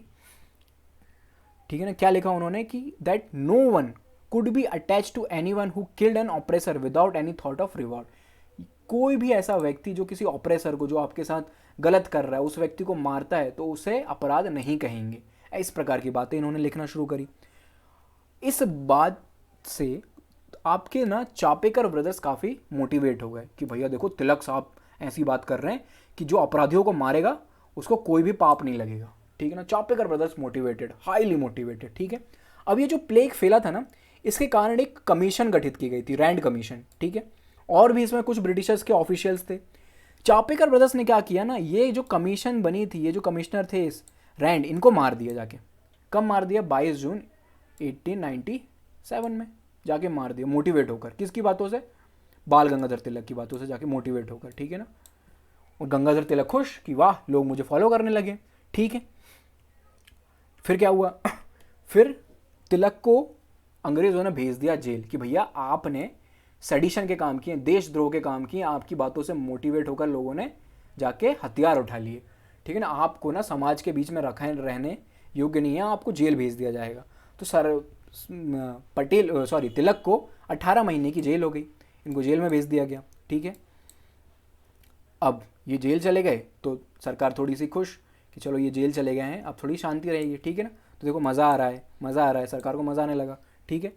ठीक है ना, क्या लिखा उन्होंने कि that no one could be attach to any one who killed an oppressor without any thought of reward. कोई भी ऐसा व्यक्ति जो किसी ऑपरेसर को, जो आपके साथ गलत कर रहा है, उस व्यक्ति को मारता है तो उसे अपराध नहीं कहेंगे। इस प्रकार की बातें इन्होंने लिखना शुरू करी। इस बात से आपके ना चापेकर ब्रदर्स काफ़ी मोटिवेट हो गए कि भैया देखो तिलक साहब ऐसी बात कर रहे हैं कि जो अपराधियों को मारेगा उसको कोई भी पाप नहीं लगेगा। ठीक है ना, Chapekar brothers motivated, highly motivated. ठीक है, अब ये जो प्लेग फैला था ना, इसके कारण एक कमीशन गठित की गई थी, रैंड कमीशन। ठीक है, और भी इसमें कुछ ब्रिटिशर्स के ऑफिशियल्स थे। चापेकर ब्रदर्स ने क्या किया ना, ये जो कमीशन बनी थी, ये जो कमिश्नर थे इस रैंड, इनको मार दिया जाके। कब मार दिया? 22 जून 1897 में जाके मार दिया, मोटिवेट होकर। किसकी बातों से? बाल गंगाधर तिलक की बातों से जाके मोटिवेट होकर। ठीक है ना, और गंगाधर तिलक खुश कि वाह लोग मुझे फॉलो करने लगे। ठीक है, फिर क्या हुआ? फिर तिलक को अंग्रेज़ों ने भेज दिया जेल कि भैया आपने सेडिशन के काम किए, देशद्रोह के काम किए, आपकी बातों से मोटिवेट होकर लोगों ने जाके हथियार उठा लिए। ठीक है ना, आपको ना समाज के बीच में रखा रहने योग्य नहीं है, आपको जेल भेज दिया जाएगा। तो तिलक को 18 महीने की जेल हो गई, इनको जेल में भेज दिया गया। ठीक है, अब ये जेल चले गए तो सरकार थोड़ी सी खुश कि चलो ये जेल चले गए हैं, अब थोड़ी शांति रहेगी। ठीक है ना, तो देखो मज़ा आ रहा है, मज़ा आ रहा है, सरकार को मज़ा आने लगा। ठीक है,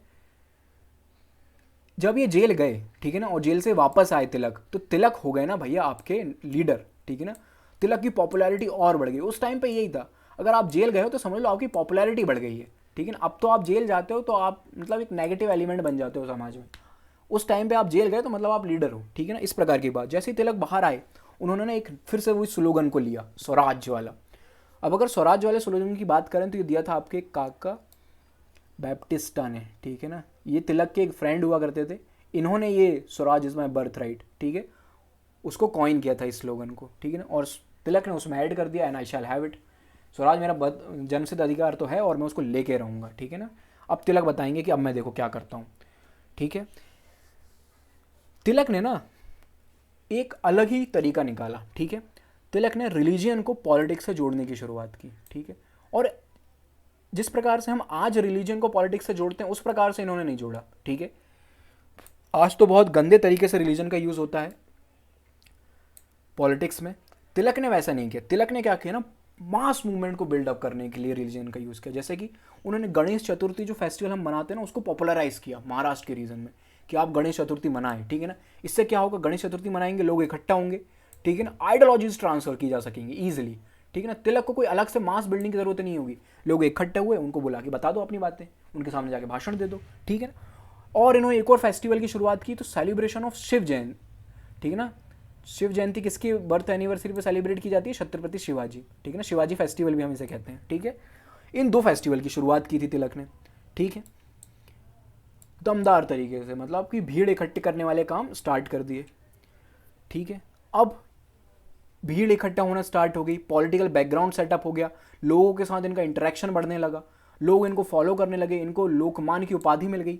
जब ये जेल गए, ठीक है ना, और जेल से वापस आए तिलक, तो तिलक हो गए ना भैया आपके लीडर। ठीक है ना, तिलक की पॉपुलैरिटी और बढ़ गई। उस टाइम पे यही था, अगर आप जेल गए हो तो समझ लो आपकी पॉपुलैरिटी बढ़ गई है। ठीक है ना। अब तो आप जेल जाते हो तो आप मतलब एक नेगेटिव एलिमेंट बन जाते हो समाज में। उस टाइम पे आप जेल गए तो मतलब आप लीडर हो, ठीक है ना, इस प्रकार की बात। जैसे ही तिलक बाहर आए, उन्होंने ना एक फिर से वही स्लोगन को लिया, स्वराज वाला। अब अगर स्वराज वाले स्लोगन की बात करें तो ये दिया था आपके काका बैप्टिस्टा ने, ठीक है ना। ये तिलक के एक फ्रेंड हुआ करते थे, इन्होंने ये Swaraj is my birth right, ठीक है, उसको कॉइन किया था इस स्लोगन को, ठीक है ना। और तिलक ने उसमें ऐड कर दिया and I shall have it, Swaraj मेरा जन्मसिद्ध अधिकार तो है और मैं उसको लेके रहूँगा, ठीक है ना। अब तिलक बताएंगे कि अब मैं देखो क्या करता हूँ, ठीक है। तिलक ने ना एक अलग ही तरीका निकाला, ठीक है। तिलक ने रिलीजियन को पॉलिटिक्स से जोड़ने की शुरुआत की, ठीक है। और जिस प्रकार से हम आज रिलीजन को पॉलिटिक्स से जोड़ते हैं उस प्रकार से इन्होंने नहीं जोड़ा, ठीक है। आज तो बहुत गंदे तरीके से रिलीजन का यूज़ होता है पॉलिटिक्स में। तिलक ने वैसा नहीं किया। तिलक ने क्या किया ना, मास मूवमेंट को बिल्डअप करने के लिए रिलीजन का यूज़ किया। जैसे कि उन्होंने गणेश चतुर्थी जो फेस्टिवल हम मनाते हैं ना, उसको पॉपुलराइज किया महाराष्ट्र के रीजन में कि आप गणेश चतुर्थी मनाएं, ठीक है ना। इससे क्या होगा, गणेश चतुर्थी मनाएंगे, लोग इकट्ठा होंगे, ठीक है ना, आइडियोलॉजीज ट्रांसफर की जा सकेंगी ईजिली, ठीक है ना। तिलक को कोई अलग से मास बिल्डिंग की जरूरत नहीं होगी, लोग इकट्ठे हुए, उनको बुला के बता दो अपनी बातें, उनके सामने जाके भाषण दे दो, ठीक है ना। और इन्होंने एक और फेस्टिवल की शुरुआत की, तो सेलिब्रेशन ऑफ शिव जयंती, ठीक है ना। शिव जयंती किसकी बर्थ एनिवर्सरी पे सेलिब्रेट की जाती है, छत्रपति शिवाजी, ठीक है ना, शिवाजी फेस्टिवल भी हम इसे कहते हैं, ठीक है। इन दो फेस्टिवल की शुरुआत की थी तिलक ने, ठीक है, दमदार तरीके से, मतलब कि भीड़ इकट्ठी करने वाले काम स्टार्ट कर दिए, ठीक है। अब भीड़ इकट्ठा होना स्टार्ट हो गई, पॉलिटिकल बैकग्राउंड सेटअप हो गया, लोगों के साथ इनका इंटरेक्शन बढ़ने लगा, लोग इनको फॉलो करने लगे, इनको लोकमान की उपाधि मिल गई।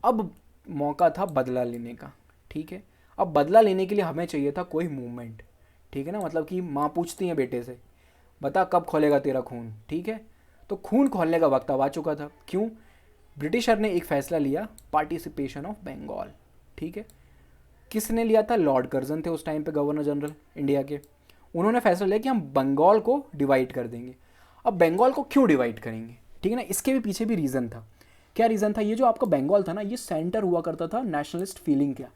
अब मौका था बदला लेने का, ठीक है। अब बदला लेने के लिए हमें चाहिए था कोई मूवमेंट, ठीक है ना। मतलब कि माँ पूछती है बेटे से, बता कब खोलेगा तेरा खून, ठीक है। तो खून खोलने का वक्त अब आ चुका था। क्यों? ब्रिटिशर ने एक फैसला लिया, पार्टिसिपेशन ऑफ बंगाल, ठीक है। किसने लिया था? लॉर्ड कर्जन थे उस टाइम पे गवर्नर जनरल इंडिया के। उन्होंने फैसला लिया कि हम बंगाल को डिवाइड कर देंगे। अब बंगाल को क्यों डिवाइड करेंगे, ठीक है ना, इसके भी पीछे भी रीज़न था। क्या रीज़न था? ये जो आपका बंगाल था ना, ये सेंटर हुआ करता था नेशनलिस्ट फीलिंग का।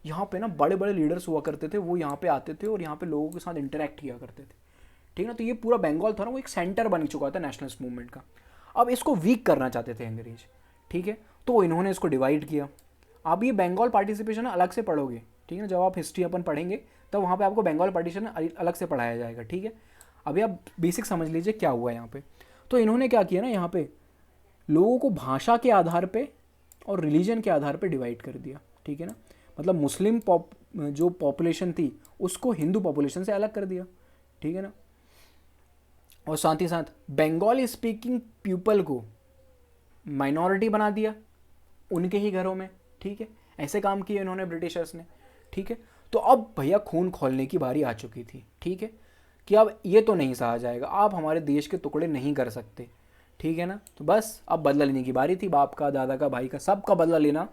यहाँ पे ना बड़े बड़े लीडर्स हुआ करते थे, वो यहाँ पे आते थे और यहाँ पे लोगों के साथ इंटरेक्ट किया करते थे, ठीक है ना। तो ये पूरा बंगाल था ना, वो एक सेंटर बन चुका था नेशनलिस्ट मूवमेंट का। अब इसको वीक करना चाहते थे अंग्रेज, ठीक है, तो इन्होंने इसको डिवाइड किया। अब ये बंगाल पार्टिसिपेशन अलग से पढ़ोगे, ठीक है ना, जब आप हिस्ट्री अपन पढ़ेंगे तब वहाँ पे आपको बंगाल पार्टीशन अलग से पढ़ाया जाएगा, ठीक है। अभी आप बेसिक समझ लीजिए क्या हुआ यहाँ पे। तो इन्होंने क्या किया ना, यहाँ पे लोगों को भाषा के आधार पे और रिलीजन के आधार पे डिवाइड कर दिया, ठीक है ना। मतलब मुस्लिम जो पॉपुलेशन थी उसको हिंदू पॉपुलेशन से अलग कर दिया, ठीक है ना। और साथ ही साथ बंगाली स्पीकिंग पीपल को माइनॉरिटी बना दिया उनके ही घरों में, ठीक है। ऐसे काम किए इन्होंने ब्रिटिशर्स ने, ठीक है। तो अब भैया खून खोलने की बारी आ चुकी थी, ठीक है, कि अब ये तो नहीं सहा जाएगा, आप हमारे देश के टुकड़े नहीं कर सकते, ठीक है ना। तो बस अब बदला लेने की बारी थी, बाप का, दादा का, भाई का, सबका बदला लेना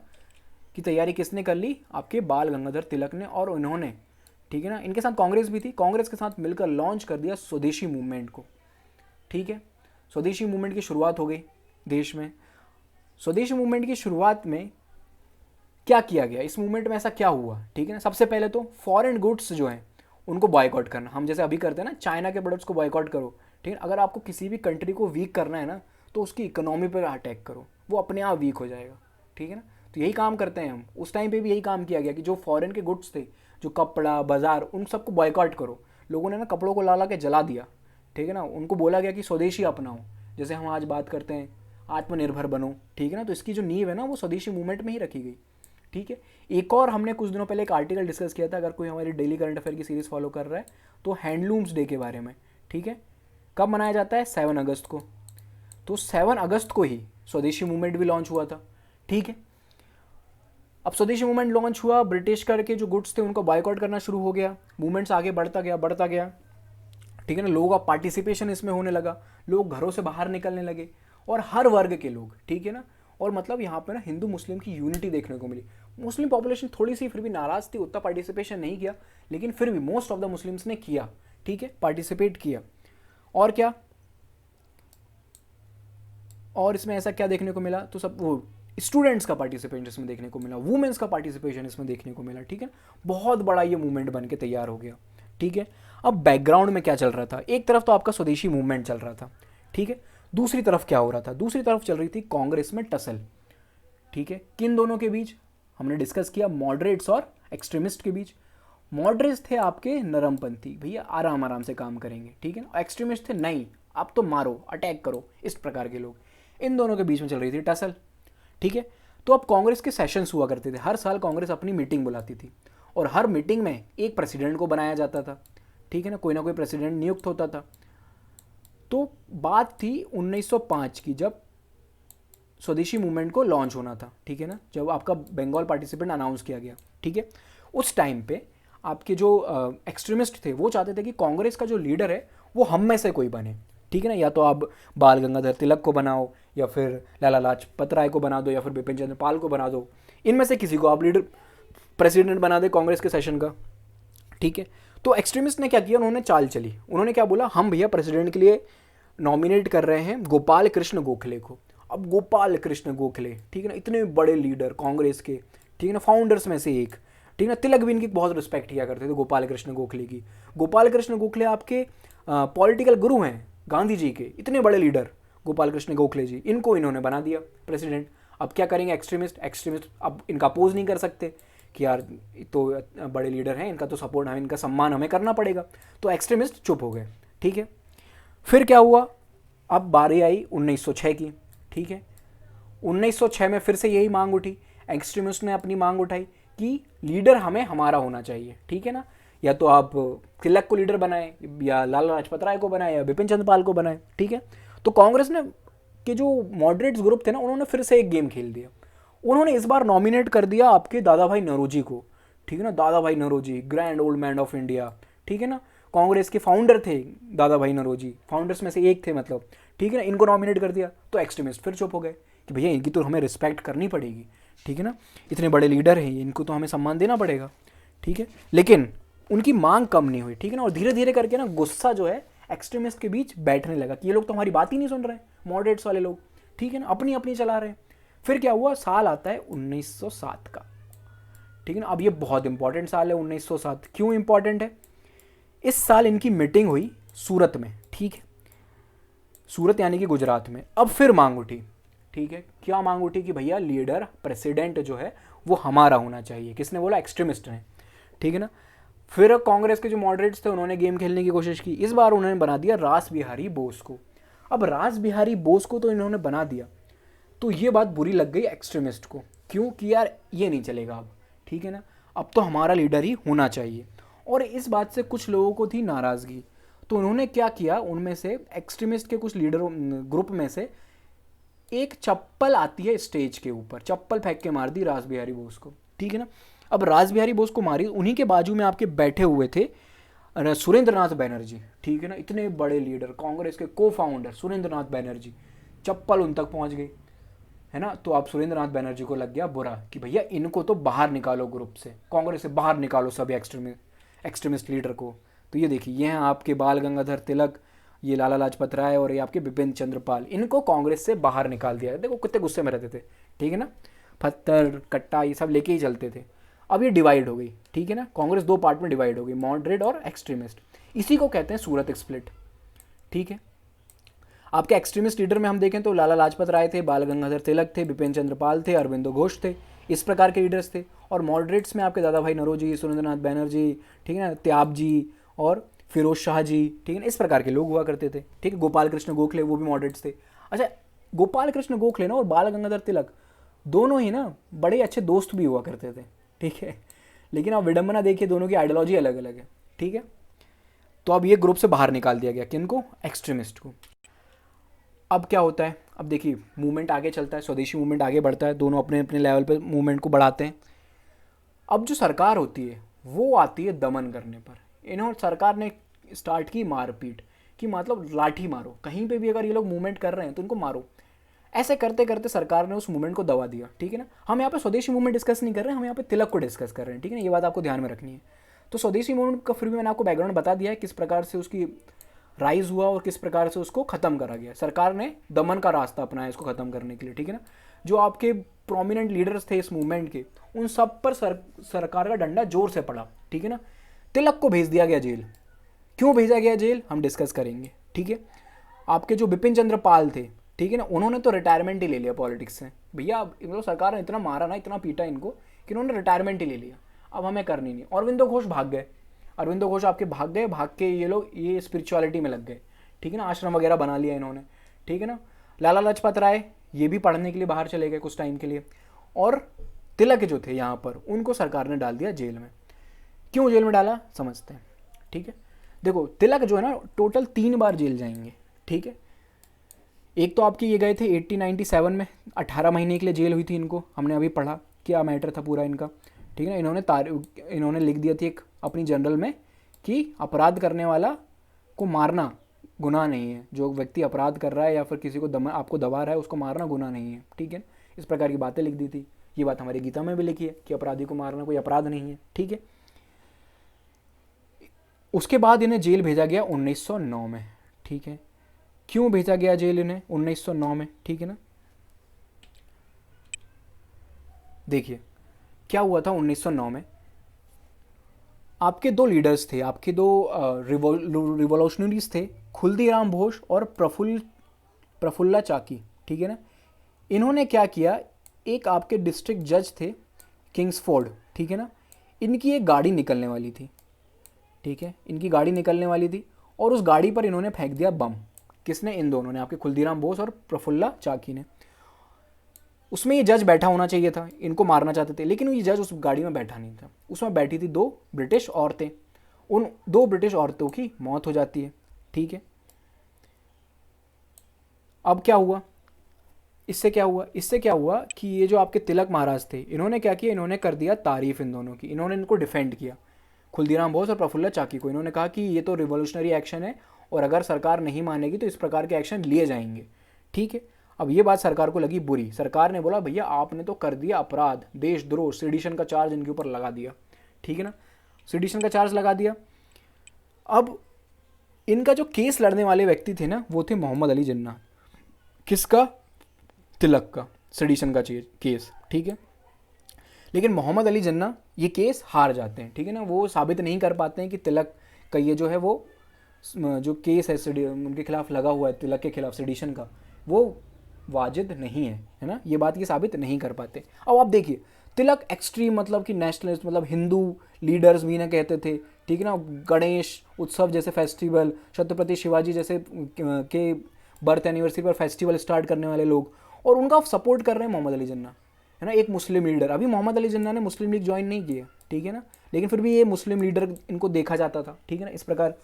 की तैयारी किसने कर ली? आपके बाल गंगाधर तिलक ने। और इन्होंने, ठीक है ना, इनके साथ कांग्रेस भी थी, कांग्रेस के साथ मिलकर लॉन्च कर दिया स्वदेशी मूवमेंट को, ठीक है। स्वदेशी मूवमेंट की शुरुआत हो गई देश में। स्वदेशी मूवमेंट की शुरुआत में क्या किया गया, इस मूवमेंट में ऐसा क्या हुआ, ठीक है ना। सबसे पहले तो फॉरेन गुड्स जो हैं उनको बॉयकॉट करना, हम जैसे अभी करते हैं ना, चाइना के प्रोडक्ट्स को बॉयकॉट करो, ठीक है। अगर आपको किसी भी कंट्री को वीक करना है ना, तो उसकी इकोनॉमी पर अटैक करो, वो अपने आप वीक हो जाएगा, ठीक है ना। तो यही काम करते हैं हम। उस टाइम पे भी यही काम किया गया कि जो फॉरेन के गुड्स थे, जो कपड़ा, बाजार, उन सबको बॉयकॉट करो। लोगों ने ना कपड़ों को ला ला के जला दिया, ठीक है ना। उनको बोला गया कि स्वदेशी अपनाओ, जैसे हम आज बात करते हैं आत्मनिर्भर बनो, ठीक है ना। तो इसकी जो नींव है ना, वो स्वदेशी मूवमेंट में ही रखी गई, ठीक है। एक और हमने कुछ दिनों पहले एक आर्टिकल डिस्कस किया था, अगर कोई हमारी डेली करंट अफेयर की सीरीज़ फॉलो कर रहा है तो, हैंडलूम्स डे के बारे में, ठीक है। कब मनाया जाता है? 7 अगस्त को। तो 7 अगस्त को ही स्वदेशी मूवमेंट भी लॉन्च हुआ था, ठीक है। अब स्वदेशी मूवमेंट लॉन्च हुआ, ब्रिटिश करके जो गुड्स थे उनको बायकॉट करना शुरू हो गया, मूवमेंट्स आगे बढ़ता गया बढ़ता गया, ठीक है ना। लोगों का पार्टिसिपेशन इसमें होने लगा, लोग घरों से बाहर निकलने लगे, और हर वर्ग के लोग, ठीक है ना। और मतलब यहाँ पे ना हिंदू मुस्लिम की यूनिटी देखने को मिली। मुस्लिम पॉपुलेशन थोड़ी सी फिर भी नाराज़ थी, उतना पार्टिसिपेशन नहीं किया, लेकिन फिर भी मोस्ट ऑफ द मुस्लिम्स ने किया, ठीक है, पार्टिसिपेट किया। और क्या, और इसमें ऐसा क्या देखने को मिला? तो सब वो स्टूडेंट्स का पार्टिसिपेशन इसमें देखने को मिला, वुमेन्स का पार्टिसिपेशन इसमें देखने को मिला, ठीक है। बहुत बड़ा ये मूवमेंट बन के तैयार हो गया, ठीक है। अब बैकग्राउंड में क्या चल रहा था? एक तरफ तो आपका स्वदेशी मूवमेंट चल रहा था, ठीक है। दूसरी तरफ क्या हो रहा था, दूसरी तरफ चल रही थी कांग्रेस में टसल। ठीक है, किन दोनों के बीच, हमने डिस्कस किया मॉडरेट्स और एक्सट्रीमिस्ट के बीच। मॉडरेट्स थे आपके नरमपंथी, भैया आराम आराम से काम करेंगे, ठीक है ना। एक्सट्रीमिस्ट थे नहीं, आप तो मारो, अटैक करो, इस प्रकार के लोग। इन दोनों के बीच में चल रही थी टसल। ठीक है, तो अब कांग्रेस के सेशंस हुआ करते थे, हर साल कांग्रेस अपनी मीटिंग बुलाती थी और हर मीटिंग में एक प्रेसिडेंट को बनाया जाता था, ठीक है ना कोई प्रेसिडेंट नियुक्त होता था। तो बात थी 1905 की, जब स्वदेशी मूवमेंट को लॉन्च होना था, ठीक है ना, जब आपका बंगाल पार्टिसिपेंट अनाउंस किया गया। ठीक है, उस टाइम पे आपके जो एक्सट्रीमिस्ट थे वो चाहते थे कि कांग्रेस का जो लीडर है वो हम में से कोई बने, ठीक है ना। या तो आप बाल गंगाधर तिलक को बनाओ, या फिर लाला लाजपत राय को बना दो, या फिर बिपिन चंद्र पाल को बना दो, इनमें से किसी को आप लीडर प्रेसिडेंट बना दे कांग्रेस के सेशन का। ठीक है, तो एक्सट्रीमिस्ट ने क्या किया, उन्होंने चाल चली, उन्होंने क्या बोला, हम भैया प्रेसिडेंट के लिए नॉमिनेट कर रहे हैं गोपाल कृष्ण गोखले को। अब गोपाल कृष्ण गोखले, ठीक है ना, इतने बड़े लीडर कांग्रेस के, ठीक है ना, फाउंडर्स में से एक, ठीक है ना, तिलक भी इनकी बहुत रिस्पेक्ट किया करते थे गोपाल कृष्ण गोखले की। गोपाल कृष्ण गोखले आपके पॉलिटिकल गुरु हैं गांधी जी के, इतने बड़े लीडर गोपाल कृष्ण गोखले जी, इनको इन्होंने बना दिया प्रेसिडेंट। अब क्या करेंगे एक्सट्रीमिस्ट अब इनका अपोज नहीं कर सकते कि यार तो बड़े लीडर हैं, इनका तो सपोर्ट हमें, इनका सम्मान हमें करना पड़ेगा, तो एक्सट्रीमिस्ट चुप हो गए। ठीक है, फिर क्या हुआ, अब बारी आई 1906 की। ठीक है, 1906 में फिर से यही मांग उठी, एक्सट्रीमिस्ट ने अपनी मांग उठाई कि लीडर हमें हमारा होना चाहिए, ठीक है ना, या तो आप तिलक को लीडर बनाए, या लाला लाजपत राय को बनाए, या बिपिन चंद्र पाल को बनाए। ठीक है, तो कांग्रेस ने के जो मॉडरेट्स ग्रुप थे ना, उन्होंने फिर से एक गेम खेल दिया, उन्होंने इस बार नॉमिनेट कर दिया आपके दादा भाई नौरोजी को। ठीक है ना, Dadabhai Naoroji grand old man of India, ठीक है ना, कांग्रेस के फाउंडर थे दादा भाई नौरोजी, फाउंडर्स में से एक थे मतलब, ठीक है ना, इनको नॉमिनेट कर दिया। तो एक्सट्रीमिस्ट फिर चुप हो गए कि भैया इनकी तो हमें रिस्पेक्ट करनी पड़ेगी, ठीक है ना, इतने बड़े लीडर हैं, इनको तो हमें सम्मान देना पड़ेगा। ठीक है, लेकिन उनकी मांग कम नहीं हुई, ठीक है ना, और धीरे धीरे करके ना गुस्सा जो है एक्सट्रीमिस्ट के बीच बैठने लगा कि ये लोग तो हमारी बात ही नहीं सुन रहे हैं, मॉडरेट्स वाले लोग, ठीक है ना, अपनी अपनी चला रहे हैं। फिर क्या हुआ, साल आता है 1907 का, ठीक है ना। अब ये बहुत इंपॉर्टेंट साल है 1907, क्यों इंपॉर्टेंट है, इस साल इनकी मीटिंग हुई सूरत में, ठीक है, सूरत यानी कि गुजरात में। अब फिर मांग उठी, ठीक है, क्या मांग उठी कि भैया लीडर प्रेसिडेंट जो है वो हमारा होना चाहिए। किसने बोला, एक्सट्रीमिस्ट ने, ठीक है ना। फिर कांग्रेस के जो मॉडरेट्स थे उन्होंने गेम खेलने की कोशिश की, इस बार उन्होंने बना दिया रास बिहारी बोस को। अब रास बिहारी बोस को तो इन्होंने बना दिया, तो ये बात बुरी लग गई एक्सट्रीमिस्ट को, क्यों कि यार ये नहीं चलेगा अब, ठीक है ना, अब तो हमारा लीडर ही होना चाहिए। और इस बात से कुछ लोगों को थी नाराज़गी, तो उन्होंने क्या किया, उनमें से एक्सट्रीमिस्ट के कुछ लीडरों ग्रुप में से एक चप्पल आती है स्टेज के ऊपर, चप्पल फेंक के मार दी रास बिहारी बोस को, ठीक है ना। अब रास बिहारी बोस को मारी, उन्हीं के बाजू में आपके बैठे हुए थे सुरेंद्र नाथ बैनर्जी, ठीक है ना, इतने बड़े लीडर कांग्रेस के को फाउंडर सुरेंद्र नाथ बैनर्जी, चप्पल उन तक पहुंच गई, है ना। तो आप सुरेंद्र नाथ बैनर्जी को लग गया बुरा कि भैया इनको तो बाहर निकालो ग्रुप से, कांग्रेस से बाहर निकालो सभी एक्सट्रीमिस्ट लीडर को। तो ये देखिए, ये हैं आपके बाल गंगाधर तिलक, ये लाला लाजपत राय, और ये आपके बिपिन चंद्र पाल, इनको कांग्रेस से बाहर निकाल दिया। देखो कितने गुस्से में रहते थे, ठीक है ना, पत्थर कट्टा ये सब लेके ही चलते थे। अब ये डिवाइड हो गई, ठीक है ना, कांग्रेस दो पार्ट में डिवाइड हो गई, मॉडरेट और एक्सट्रीमिस्ट। इसी को कहते हैं सूरत स्प्लिट, ठीक है। आपके एक्सट्रीमिस्ट लीडर में हम देखें तो लाला लाजपत राय थे, बाल गंगाधर तिलक थे, बिपिन चंद्र पाल थे, अरविंदो घोष थे, इस प्रकार के लीडर्स थे। और मॉडरेट्स में आपके दादा भाई नौरोजी, सुरेंद्र नाथ बैनर्जी, ठीक है ना, त्याब जी और फिरोज शाह जी, ठीक है ना, इस प्रकार के लोग हुआ करते थे, ठीक है। गोपाल कृष्ण गोखले वो भी मॉडरेट्स थे। अच्छा, गोपाल कृष्ण गोखले ना और बाल गंगाधर तिलक दोनों ही ना बड़े अच्छे दोस्त भी हुआ करते थे, ठीक है। लेकिन आप विडंबना देखिए, दोनों की आइडियोलॉजी अलग अलग है, ठीक है। तो अब ये ग्रुप से बाहर निकाल दिया गया, किनको, एक्सट्रीमिस्ट को। अब क्या होता है, अब देखिए मूवमेंट आगे चलता है, स्वदेशी मूवमेंट आगे बढ़ता है, दोनों अपने अपने लेवल पे मूवमेंट को बढ़ाते हैं। अब जो सरकार होती है वो आती है दमन करने पर। इन्होंने सरकार ने स्टार्ट की मारपीट, कि मतलब लाठी मारो, कहीं पे भी अगर ये लोग मूवमेंट कर रहे हैं तो उनको मारो। ऐसे करते करते सरकार ने उस मूवमेंट को दबा दिया, ठीक है ना। हम यहाँ पे स्वदेशी मूवमेंट डिस्कस नहीं कर रहे हैं, हम यहाँ पे तिलक को डिस्कस कर रहे हैं, ठीक है ना, ये बात आपको ध्यान में रखनी है। तो स्वदेशी मूवमेंट का फिर भी मैंने आपको बैकग्राउंड बता दिया है, किस प्रकार से उसकी राइज हुआ और किस प्रकार से उसको ख़त्म करा गया। सरकार ने दमन का रास्ता अपनाया इसको ख़त्म करने के लिए, ठीक है ना। जो आपके प्रोमिनेंट लीडर्स थे इस मूवमेंट के, उन सब पर सरकार का डंडा जोर से पड़ा, ठीक है ना। तिलक को भेज दिया गया जेल। क्यों भेजा गया जेल, हम डिस्कस करेंगे, ठीक है। आपके जो बिपिन चंद्र पाल थे, ठीक है ना, उन्होंने तो रिटायरमेंट ही ले लिया पॉलिटिक्स से। भैया मतलब सरकार ने इतना मारा ना, इतना पीटा इनको कि इन्होंने रिटायरमेंट ही ले लिया, अब हमें करनी नहीं। अरविंदो घोष भाग गए, अरविंदो घोष आपके भाग गए, भाग के ये लोग ये स्पिरिचुअलिटी में लग गए, ठीक है ना, आश्रम वगैरह बना लिया इन्होंने, ठीक है ना। लाला लाजपत राय ये भी पढ़ने के लिए बाहर चले गए कुछ टाइम के लिए। और तिलक जो थे यहाँ पर, उनको सरकार ने डाल दिया जेल में। क्यों जेल में डाला समझते हैं, ठीक है। देखो तिलक जो है ना टोटल 3 बार जेल जाएंगे, ठीक है। एक तो आपके ये गए थे 1897 में, 18 महीने के लिए जेल हुई थी इनको, हमने अभी पढ़ा क्या मैटर था पूरा इनका, ठीक है ना। इन्होंने लिख दिया थी एक अपनी जनरल में कि अपराध करने वाला को मारना गुनाह नहीं है, जो व्यक्ति अपराध कर रहा है या फिर किसी को आपको दबा रहा है उसको मारना गुनाह नहीं है, ठीक है। इस प्रकार की बातें लिख दी थी। ये बात हमारी गीता में भी लिखी है कि अपराधी को मारना कोई अपराध नहीं है, ठीक है। उसके बाद इन्हें जेल भेजा गया 1909 में, ठीक है। क्यों भेजा गया जेल इन्हें 1909 में, ठीक है ना। देखिए क्या हुआ था 1909 में, आपके 2 लीडर्स थे, आपके 2 रिवॉल्यूशनरीज थे, खुल्दीराम बोस और प्रफुल्ला चाकी, ठीक है ना। इन्होंने क्या किया, एक आपके डिस्ट्रिक्ट जज थे किंग्सफोर्ड, ठीक है ना, इनकी एक गाड़ी निकलने वाली थी, ठीक है, इनकी गाड़ी निकलने वाली थी और उस गाड़ी पर इन्होंने फेंक दिया बम। किसने, इन दोनों ने, आपके खुल्दीराम बोस और प्रफुल्ला चाकी ने। उसमें ये जज बैठा होना चाहिए था, इनको मारना चाहते थे, लेकिन ये जज उस गाड़ी में बैठा नहीं था। उसमें बैठी थी 2 ब्रिटिश औरतें, उन 2 ब्रिटिश औरतों की मौत हो जाती है, ठीक है। अब क्या हुआ, इससे क्या हुआ कि ये जो आपके तिलक महाराज थे, इन्होंने क्या किया, इन्होंने कर दिया तारीफ इन दोनों की, इन्होंने इनको डिफेंड किया, खुल्दीराम बोस और प्रफुल्ला चाकी को। इन्होंने कहा कि ये तो रिवॉल्यूशनरी एक्शन है और अगर सरकार नहीं मानेगी तो इस प्रकार के एक्शन लिए जाएंगे, ठीक है। अब ये बात सरकार को लगी बुरी, सरकार ने बोला भैया आपने तो कर दिया अपराध, देशद्रोह, सेडिशन का चार्ज इनके ऊपर लगा दिया, ठीक है ना, सेडिशन का चार्ज लगा दिया। अब इनका जो केस लड़ने वाले व्यक्ति थे ना, वो थे मोहम्मद अली जिन्ना। किसका, तिलक का सेडिशन का केस, ठीक है। लेकिन मोहम्मद अली जिन्ना ये केस हार जाते हैं, ठीक है ना, वो साबित नहीं कर पाते हैं कि तिलक का ये जो है वो जो केस है उनके खिलाफ लगा हुआ है, तिलक के खिलाफ सेडिशन का, वो वाजिद नहीं है ना, ये बात ये साबित नहीं कर पाते। अब आप देखिए तिलक एक्सट्रीम मतलब कि नेशनलिस्ट, मतलब हिंदू लीडर्स भी ना कहते थे, ठीक है ना, गणेश उत्सव जैसे फेस्टिवल, छत्रपति शिवाजी जैसे के बर्थ एनिवर्सरी पर फेस्टिवल स्टार्ट करने वाले लोग, और उनका सपोर्ट कर रहे हैं मोहम्मद अली जिन्ना, है ना, एक मुस्लिम लीडर। अभी मोहम्मद अली जिन्ना ने मुस्लिम लीग ज्वाइन नहीं किया, ठीक है ना, लेकिन फिर भी ये मुस्लिम लीडर इनको देखा जाता था, ठीक है ना, इस प्रकार।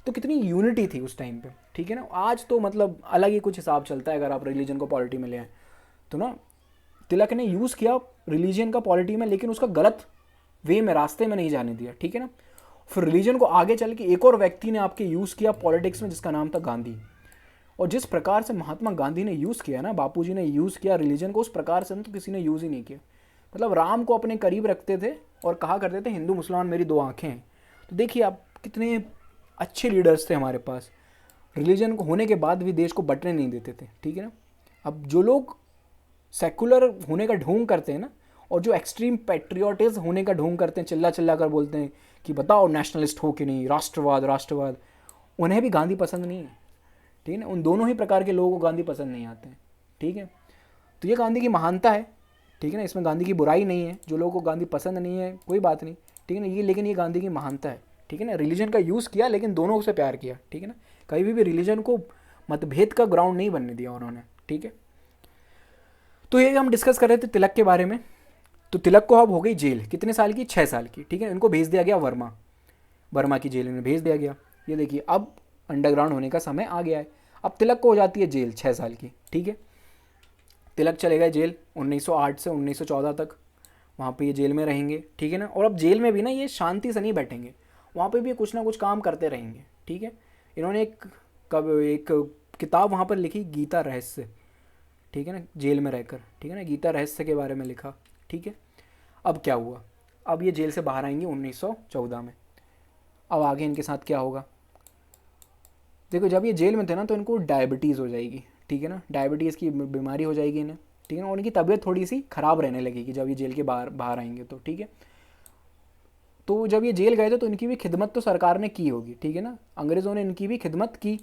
तो कितनी यूनिटी थी उस टाइम पे, ठीक है ना। आज तो मतलब अलग ही कुछ हिसाब चलता है अगर आप रिलीजन को पॉलिटी में ले आए तो ना। तिलक ने यूज़ किया रिलीजन का पॉलिटी में, लेकिन उसका गलत वे में, रास्ते में नहीं जाने दिया, ठीक है ना। फिर रिलीजन को आगे चल के एक और व्यक्ति ने आपके यूज़ किया पॉलिटिक्स में, जिसका नाम था गांधी। और जिस प्रकार से महात्मा गांधी ने यूज़ किया ना, बापूजी ने यूज़ किया रिलीजन को, उस प्रकार से तो किसी ने यूज़ ही नहीं किया। मतलब राम को अपने करीब रखते थे और कहा करते थे हिंदू मुसलमान मेरी 2 आँखें हैं। तो देखिए आप कितने अच्छे लीडर्स थे हमारे पास, रिलीजन को होने के बाद भी देश को बंटने नहीं देते थे, ठीक है ना। अब जो लोग सेकुलर होने का ढोंग करते हैं ना, और जो एक्सट्रीम पैट्रियोटिज्म होने का ढोंग करते हैं, चिल्ला चिल्ला कर बोलते हैं कि बताओ नेशनलिस्ट हो कि नहीं, राष्ट्रवाद राष्ट्रवाद, उन्हें भी गांधी पसंद नहीं है, ठीक है ना। उन दोनों ही प्रकार के लोगों को गांधी पसंद नहीं आते हैं, ठीक है। तो ये गांधी की महानता है, ठीक है ना, इसमें गांधी की बुराई नहीं है। जो लोगों को गांधी पसंद नहीं है कोई बात नहीं, ठीक है ना, ये लेकिन ये गांधी की महानता है, ठीक है ना। रिलीजन का यूज़ किया लेकिन दोनों से प्यार किया, ठीक है ना, कभी भी रिलीजन को मतभेद का ग्राउंड नहीं बनने दिया उन्होंने, ठीक है। तो ये हम डिस्कस कर रहे थे तिलक के बारे में। तो तिलक को अब हो गई जेल, कितने साल की, 6 साल की, ठीक है। इनको भेज दिया गया वर्मा की जेल में भेज दिया गया। ये देखिए अब अंडरग्राउंड होने का समय आ गया है। अब तिलक को हो जाती है जेल 6 साल की, ठीक है। तिलक चले गए जेल 1908 से 1914 तक, वहाँ पे ये जेल में रहेंगे, ठीक है ना। और अब जेल में भी ना ये शांति से नहीं बैठेंगे, वहाँ पे भी कुछ ना कुछ काम करते रहेंगे, ठीक है। इन्होंने एक किताब वहाँ पर लिखी, गीता रहस्य, ठीक है ना, जेल में रहकर, ठीक है ना, गीता रहस्य के बारे में लिखा, ठीक है। अब क्या हुआ, अब ये जेल से बाहर आएंगे 1914 में। अब आगे इनके साथ क्या होगा, देखो जब ये जेल में थे ना तो इनको डायबिटीज़ हो जाएगी, ठीक है ना, डायबिटीज़ की बीमारी हो जाएगी इन्हें, ठीक है ना। उनकी तबीयत थोड़ी सी ख़राब रहने लगेगी जब ये जेल के बाहर आएंगे तो, ठीक है। तो जब ये जेल गए थे तो इनकी भी खिदमत तो सरकार ने की होगी, ठीक है ना, अंग्रेज़ों ने इनकी भी खिदमत की।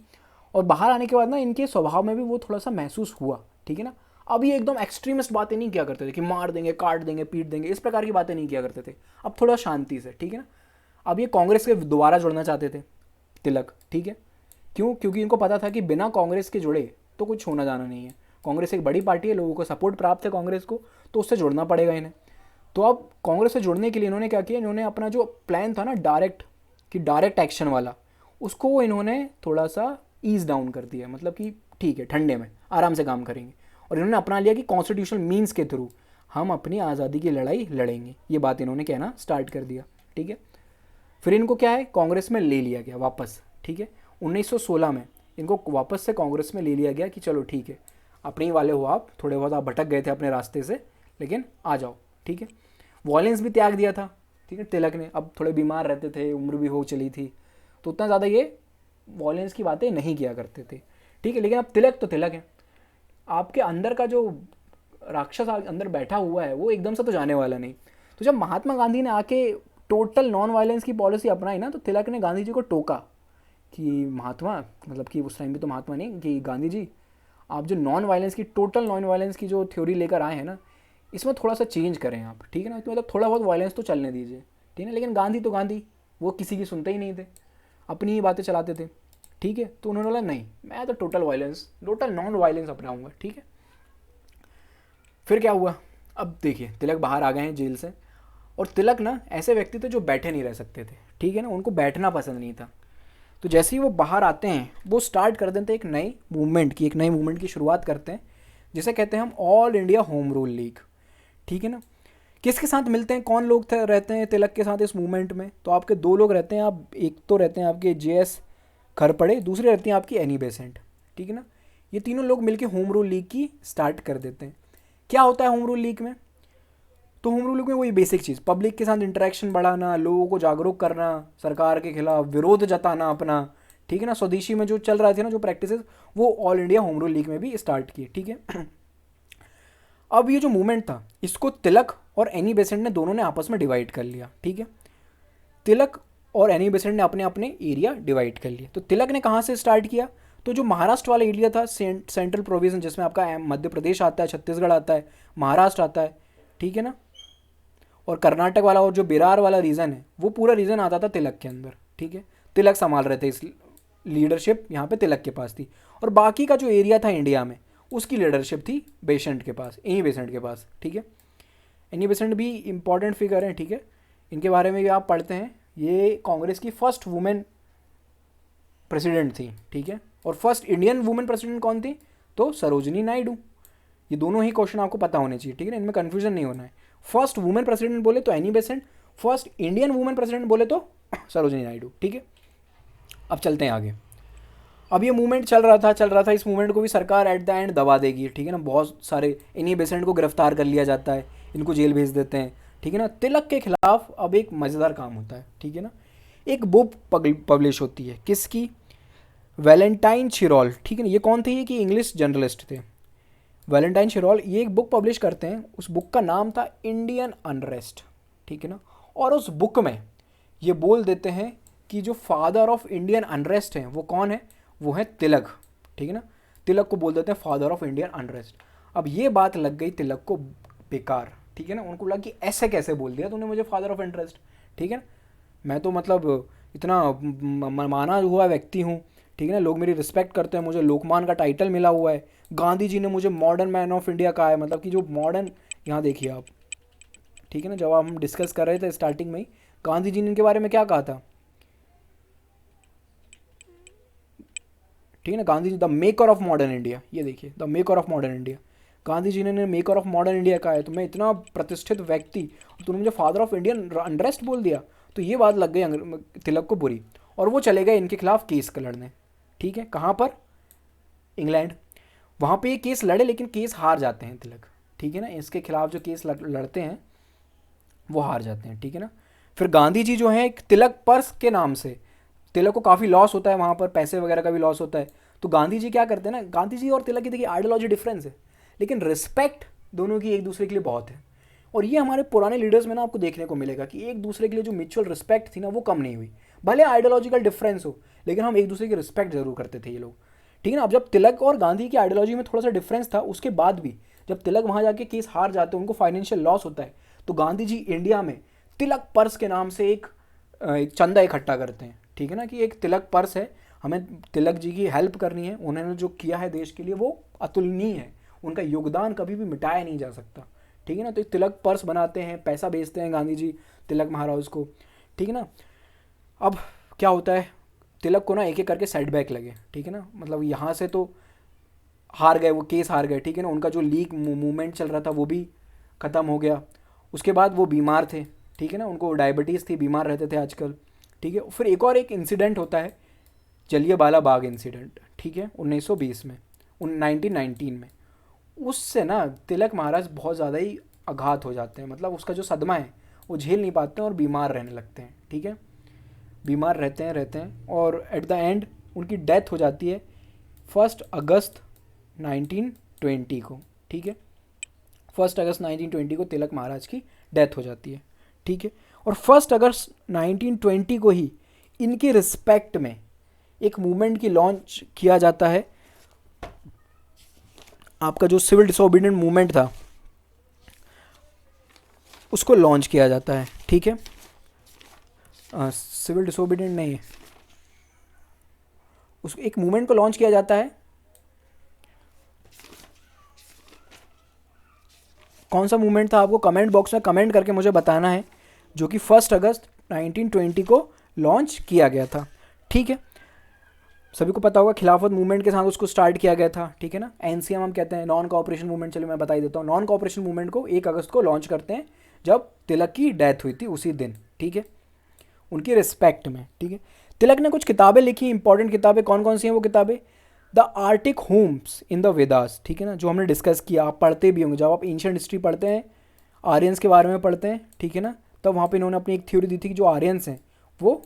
और बाहर आने के बाद ना इनके स्वभाव में भी वो थोड़ा सा महसूस हुआ, ठीक है ना। अब ये एकदम एक्सट्रीमिस्ट बातें नहीं किया करते थे कि मार देंगे, काट देंगे, पीट देंगे, इस प्रकार की बातें नहीं किया करते थे। अब थोड़ा शांति से, ठीक है ना। अब ये कांग्रेस के दोबारा जुड़ना चाहते थे तिलक, ठीक है। क्यों? क्योंकि इनको पता था कि बिना कांग्रेस के जुड़े तो कुछ होना जाना नहीं है। कांग्रेस एक बड़ी पार्टी है, लोगों को सपोर्ट प्राप्त है कांग्रेस को, तो उससे जुड़ना पड़ेगा इन्हें। तो अब कांग्रेस से जुड़ने के लिए इन्होंने क्या किया, इन्होंने अपना जो प्लान था ना डायरेक्ट एक्शन वाला, उसको इन्होंने थोड़ा सा ईज डाउन कर दिया। मतलब कि ठीक है, ठंडे में आराम से काम करेंगे। और इन्होंने अपना लिया कि कॉन्स्टिट्यूशनल मीन्स के थ्रू हम अपनी आज़ादी की लड़ाई लड़ेंगे। ये बात इन्होंने कहना स्टार्ट कर दिया, ठीक है। फिर इनको क्या है, कांग्रेस में ले लिया गया वापस, ठीक है। 1916 में इनको वापस से कांग्रेस में ले लिया गया कि चलो ठीक है, अपने ही वाले हो आप, थोड़े बहुत आप भटक गए थे अपने रास्ते से, लेकिन आ जाओ, ठीक है। वॉयलेंस भी त्याग दिया था, ठीक है, तिलक ने। अब थोड़े बीमार रहते थे, उम्र भी हो चली थी, तो उतना ज़्यादा ये वॉयलेंस की बातें नहीं किया करते थे, ठीक है। लेकिन अब तिलक तो तिलक है, आपके अंदर का जो राक्षस अंदर बैठा हुआ है वो एकदम से तो जाने वाला नहीं। तो जब महात्मा गांधी ने आके टोटल नॉन वायलेंस की पॉलिसी अपनाई ना, तो तिलक ने गांधी जी को टोका कि महात्मा, मतलब कि उस टाइम भी तो महात्मा नहीं, कि गांधी जी आप जो टोटल नॉन वायलेंस की जो थ्योरी लेकर आए हैं ना, इसमें थोड़ा सा चेंज करें आप, ठीक है ना। तो मतलब थोड़ा बहुत वायलेंस तो चलने दीजिए, ठीक है। लेकिन गांधी तो गांधी, वो किसी की सुनते ही नहीं थे, अपनी ही बातें चलाते थे, ठीक है। तो उन्होंने बोला नहीं, मैं तो टोटल नॉन वायलेंस अपनाऊंगा, ठीक है। फिर क्या हुआ, अब देखिए तिलक बाहर आ गए हैं जेल से। और तिलक ना ऐसे व्यक्ति थे जो बैठे नहीं रह सकते थे, ठीक है ना, उनको बैठना पसंद नहीं था। तो जैसे ही वो बाहर आते हैं, वो स्टार्ट कर देते हैं एक नई मूवमेंट की शुरुआत करते हैं, जिसे कहते हैं हम all India home rule league, ठीक है ना। किसके साथ मिलते हैं, कौन लोग रहते हैं तिलक के साथ इस मूवमेंट में? तो आपके दो लोग रहते हैं, आप एक तो रहते हैं आपके JS खरपड़े, दूसरे रहती हैं आपकी एनी बेसेंट, ठीक है ना। ये तीनों लोग मिलकर होम रूल लीग की स्टार्ट कर देते हैं। क्या होता है होम रूल लीग में? तो होम रूल में वही बेसिक चीज़, पब्लिक के साथ इंटरेक्शन बढ़ाना, लोगों को जागरूक करना, सरकार के खिलाफ विरोध जताना अपना, ठीक है ना। स्वदेशी में जो चल रहा थे ना जो प्रैक्टिसेस, वो all India home rule league में भी स्टार्ट किए, ठीक है। अब ये जो मूवमेंट था, इसको तिलक और एनी बेसेंट ने दोनों ने आपस में डिवाइड कर लिया, ठीक है। तिलक और एनी बेसेंट ने अपने अपने एरिया डिवाइड कर लिए। तो तिलक ने कहाँ से स्टार्ट किया? तो जो महाराष्ट्र वाला एरिया था, सेंट्रल प्रोविजन, जिसमें आपका मध्य प्रदेश आता है, छत्तीसगढ़ आता है, महाराष्ट्र आता है, ठीक है ना, और कर्नाटक वाला और जो बिरार वाला रीजन है, वो पूरा रीजन आता था तिलक के अंदर, ठीक है। तिलक संभाल रहे थे, इस लीडरशिप यहाँ पे तिलक के पास थी। और बाकी का जो एरिया था इंडिया में, उसकी लीडरशिप थी बेसेंट के पास, एनी बेसेंट के पास, ठीक है। एनी बेसेंट भी इंपॉर्टेंट फिगर हैं, ठीक है, इनके बारे में भी आप पढ़ते हैं। ये कांग्रेस की फर्स्ट वुमेन प्रेसिडेंट थी, ठीक है। और फर्स्ट इंडियन वुमेन प्रेसिडेंट कौन थी? तो सरोजिनी नायडू। ये दोनों ही क्वेश्चन आपको पता होने चाहिए, ठीक है ना, इनमें कंफ्यूजन नहीं होना है। फर्स्ट वुमेन प्रेसिडेंट बोले तो Annie Besant, first Indian women president बोले तो सरोजिनी नायडू, ठीक है। अब चलते हैं आगे। अब ये मूवमेंट चल रहा था, इस मूवमेंट को भी सरकार एट द एंड दबा देगी, ठीक है ना। बहुत सारे एनी बेसेंट को गिरफ्तार कर लिया जाता है, इनको जेल भेज देते हैं, ठीक है ना। तिलक के खिलाफ अब एक मज़ेदार काम होता है, ठीक है ना। एक बुक पब्लिश होती है, किसकी? वैलेंटाइन शिरोल, ठीक है ना। ये कौन थे? ये कि इंग्लिश जर्नलिस्ट थे, वैलेंटाइन शिरोल। ये एक बुक पब्लिश करते हैं, उस बुक का नाम था इंडियन अनरेस्ट, ठीक है ना। और उस बुक में ये बोल देते हैं कि जो फादर ऑफ इंडियन अनरेस्ट हैं वो कौन है? वो है तिलक, ठीक है ना। तिलक को बोल देते हैं फादर ऑफ इंडियन अनरेस्ट। अब ये बात लग गई तिलक को बेकार, ठीक है ना। उनको लगा कि ऐसे कैसे बोल दिया तूने मुझे फादर ऑफ इंटरेस्ट, ठीक है ना। मैं तो मतलब इतना माना हुआ व्यक्ति हूँ, ठीक है ना, लोग मेरी रिस्पेक्ट करते हैं, मुझे लोकमान का टाइटल मिला हुआ है, गांधी जी ने मुझे मॉडर्न मैन ऑफ इंडिया कहा है। मतलब कि जो मॉडर्न, यहाँ देखिए आप, ठीक है ना, जब हम डिस्कस कर रहे थे स्टार्टिंग में ही, गांधी जी ने इनके बारे में क्या कहा था, ठीक है ना। Gandhi ji the maker of modern India, ये देखिए the maker of modern India, Gandhi ji ने मेकर ऑफ मॉडर्न इंडिया कहा है। तो मैं इतना प्रतिष्ठित व्यक्ति, तूने मुझे फादर ऑफ इंडियन अनरेस्ट बोल दिया। तो ये बात लग गई तिलक को बुरी, और वो चले गए इनके खिलाफ केस लड़ने, ठीक है। कहाँ पर? इंग्लैंड। वहाँ पे ये केस लड़े, लेकिन केस हार जाते हैं तिलक, ठीक है ना। इसके खिलाफ जो केस लड़ते हैं वो हार जाते हैं, ठीक है ना। फिर गांधी जी जो है एक तिलक पर्स के नाम से, तिलक को काफ़ी लॉस होता है वहाँ पर, पैसे वगैरह का भी लॉस होता है। तो गांधी जी क्या करते हैं ना, गांधी जी और तिलक की देखिए आइडियोलॉजी डिफरेंस है, लेकिन रिस्पेक्ट दोनों की एक दूसरे के लिए बहुत है। और ये हमारे पुराने लीडर्स में ना आपको देखने को मिलेगा कि एक दूसरे के लिए जो म्यूचुअल रिस्पेक्ट थी ना, वो कम नहीं हुई। भले आइडियोलॉजिकल डिफरेंस हो, लेकिन हम एक दूसरे की रिस्पेक्ट जरूर करते थे ये लोग। ठीक है ना। अब जब तिलक और गांधी की आइडियोलॉजी में थोड़ा सा डिफरेंस था, उसके बाद भी जब तिलक वहाँ जाके केस हार जाते हैं, उनको फाइनेंशियल लॉस होता है, तो गांधी जी इंडिया में तिलक पर्स के नाम से एक चंदा इकट्ठा करते हैं, ठीक है ना, कि एक तिलक पर्स है, हमें तिलक जी की हेल्प करनी है, उन्होंने जो किया है देश के लिए वो अतुलनीय है, उनका योगदान कभी भी मिटाया नहीं जा सकता, ठीक है ना। तो एक तिलक पर्स बनाते हैं, पैसा बेचते हैं गांधी जी तिलक महाराज को, ठीक है ना। अब क्या होता है, तिलक को ना एक एक करके सेटबैक लगे, ठीक है ना, मतलब यहाँ से तो हार गए, वो केस हार गए, ठीक है ना, उनका जो लीग मूवमेंट चल रहा था वो भी ख़त्म हो गया। उसके बाद वो बीमार थे, ठीक है ना, उनको डायबिटीज़ थी, बीमार रहते थे आजकल, ठीक है। फिर एक और एक इंसिडेंट होता है, जलियांवाला बाग इंसिडेंट, ठीक है, 1920 में, 1919 में। उससे ना तिलक महाराज बहुत ज़्यादा ही आघात हो जाते हैं, मतलब उसका जो सदमा है वो झेल नहीं पाते हैं और बीमार रहने लगते हैं, ठीक है। बीमार रहते हैं और एट द एंड उनकी डेथ हो जाती है 1 अगस्त 1920 को, ठीक है। 1 अगस्त 1920 को तिलक महाराज की डेथ हो जाती है, ठीक है। और 1 अगस्त 1920 को ही इनके रिस्पेक्ट में एक मूवमेंट की लॉन्च किया जाता है। आपका जो सिविल डिसोबीडियंट मूवमेंट था उसको लॉन्च किया जाता है, ठीक है। सिविल डिसोबीडियंट नहीं, उस एक मूवमेंट को लॉन्च किया जाता है। कौन सा मूवमेंट था आपको कमेंट बॉक्स में कमेंट करके मुझे बताना है, जो कि 1 अगस्त 1920 को लॉन्च किया गया था, ठीक है। सभी को पता होगा खिलाफत मूवमेंट के साथ उसको स्टार्ट किया गया था, ठीक है ना। एनसीएम हम कहते हैं, नॉन कोऑपरेशन मूवमेंट। चलिए मैं बता ही देता हूँ, नॉन कोऑपरेशन मूवमेंट को 1 अगस्त को लॉन्च करते हैं, जब तिलक की डेथ हुई थी उसी दिन, ठीक है, उनकी रिस्पेक्ट में, ठीक है। तिलक ने कुछ किताबें लिखी, इंपॉर्टेंट किताबें, कौन कौन सी हैं वो किताबें? The Arctic homes in the Vedas, ठीक है ना, जो हमने डिस्कस किया, आप पढ़ते भी होंगे, जब आप एंशिएंट हिस्ट्री पढ़ते हैं, आर्यंस के बारे में पढ़ते हैं, ठीक है ना, तब वहाँ पे इन्होंने अपनी एक थ्योरी दी थी कि जो आर्यंस हैं वो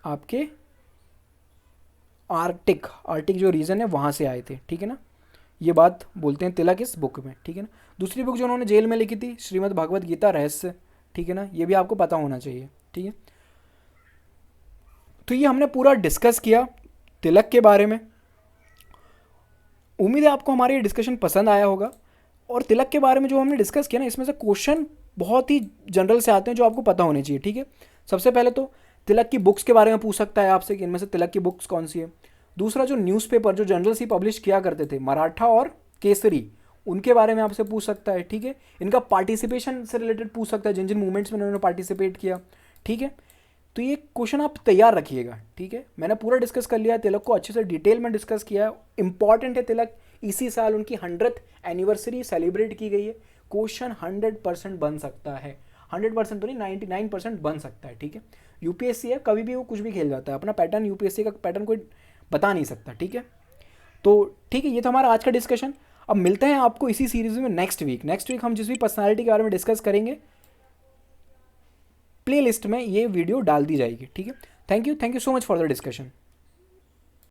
आपके आर्टिक जो रीजन है वहाँ से आए थे, ठीक है ना। ये बात बोलते हैं तिलक इस बुक में, ठीक है ना। दूसरी बुक जो उन्होंने जेल में लिखी थी, श्रीमद् भागवत गीता रहस्य, ठीक है ना, ये भी आपको पता होना चाहिए, ठीक है। तो ये हमने पूरा डिस्कस किया तिलक के बारे में। उम्मीद है आपको हमारा ये डिस्कशन पसंद आया होगा। और तिलक के बारे में जो हमने डिस्कस किया ना, इसमें से क्वेश्चन बहुत ही जनरल से आते हैं जो आपको पता होने चाहिए, ठीक है। सबसे पहले तो तिलक की बुक्स के बारे में पूछ सकता है आपसे कि इनमें से तिलक की बुक्स कौन सी है। दूसरा, जो न्यूज़पेपर जो जनरल्स ही पब्लिश किया करते थे, मराठा और केसरी, उनके बारे में आपसे पूछ सकता है, ठीक है। इनका पार्टिसिपेशन से रिलेटेड पूछ सकता है, जिन जिन मूवमेंट्स में उन्होंने पार्टिसिपेट किया, ठीक है। तो ये क्वेश्चन आप तैयार रखिएगा, ठीक है। मैंने पूरा डिस्कस कर लिया, तिलक को अच्छे से डिटेल में डिस्कस किया है। इंपॉर्टेंट है तिलक, इसी साल उनकी 100th एनिवर्सरी सेलिब्रेट की गई है। क्वेश्चन 100% बन सकता है, 100% तो नहीं, 99% बन सकता है, ठीक है। यूपीएससी है, कभी भी वो कुछ भी खेल जाता है, अपना पैटर्न यूपीएससी का पैटर्न कोई बता नहीं सकता, ठीक है। तो ठीक है, ये था हमारा आज का डिस्कशन। अब मिलते हैं आपको इसी सीरीज में नेक्स्ट वीक हम जिस भी पर्सनालिटी के बारे में डिस्कस करेंगे, प्लेलिस्ट में ये वीडियो डाल दी जाएगी, ठीक है। Thank you so much for the discussion.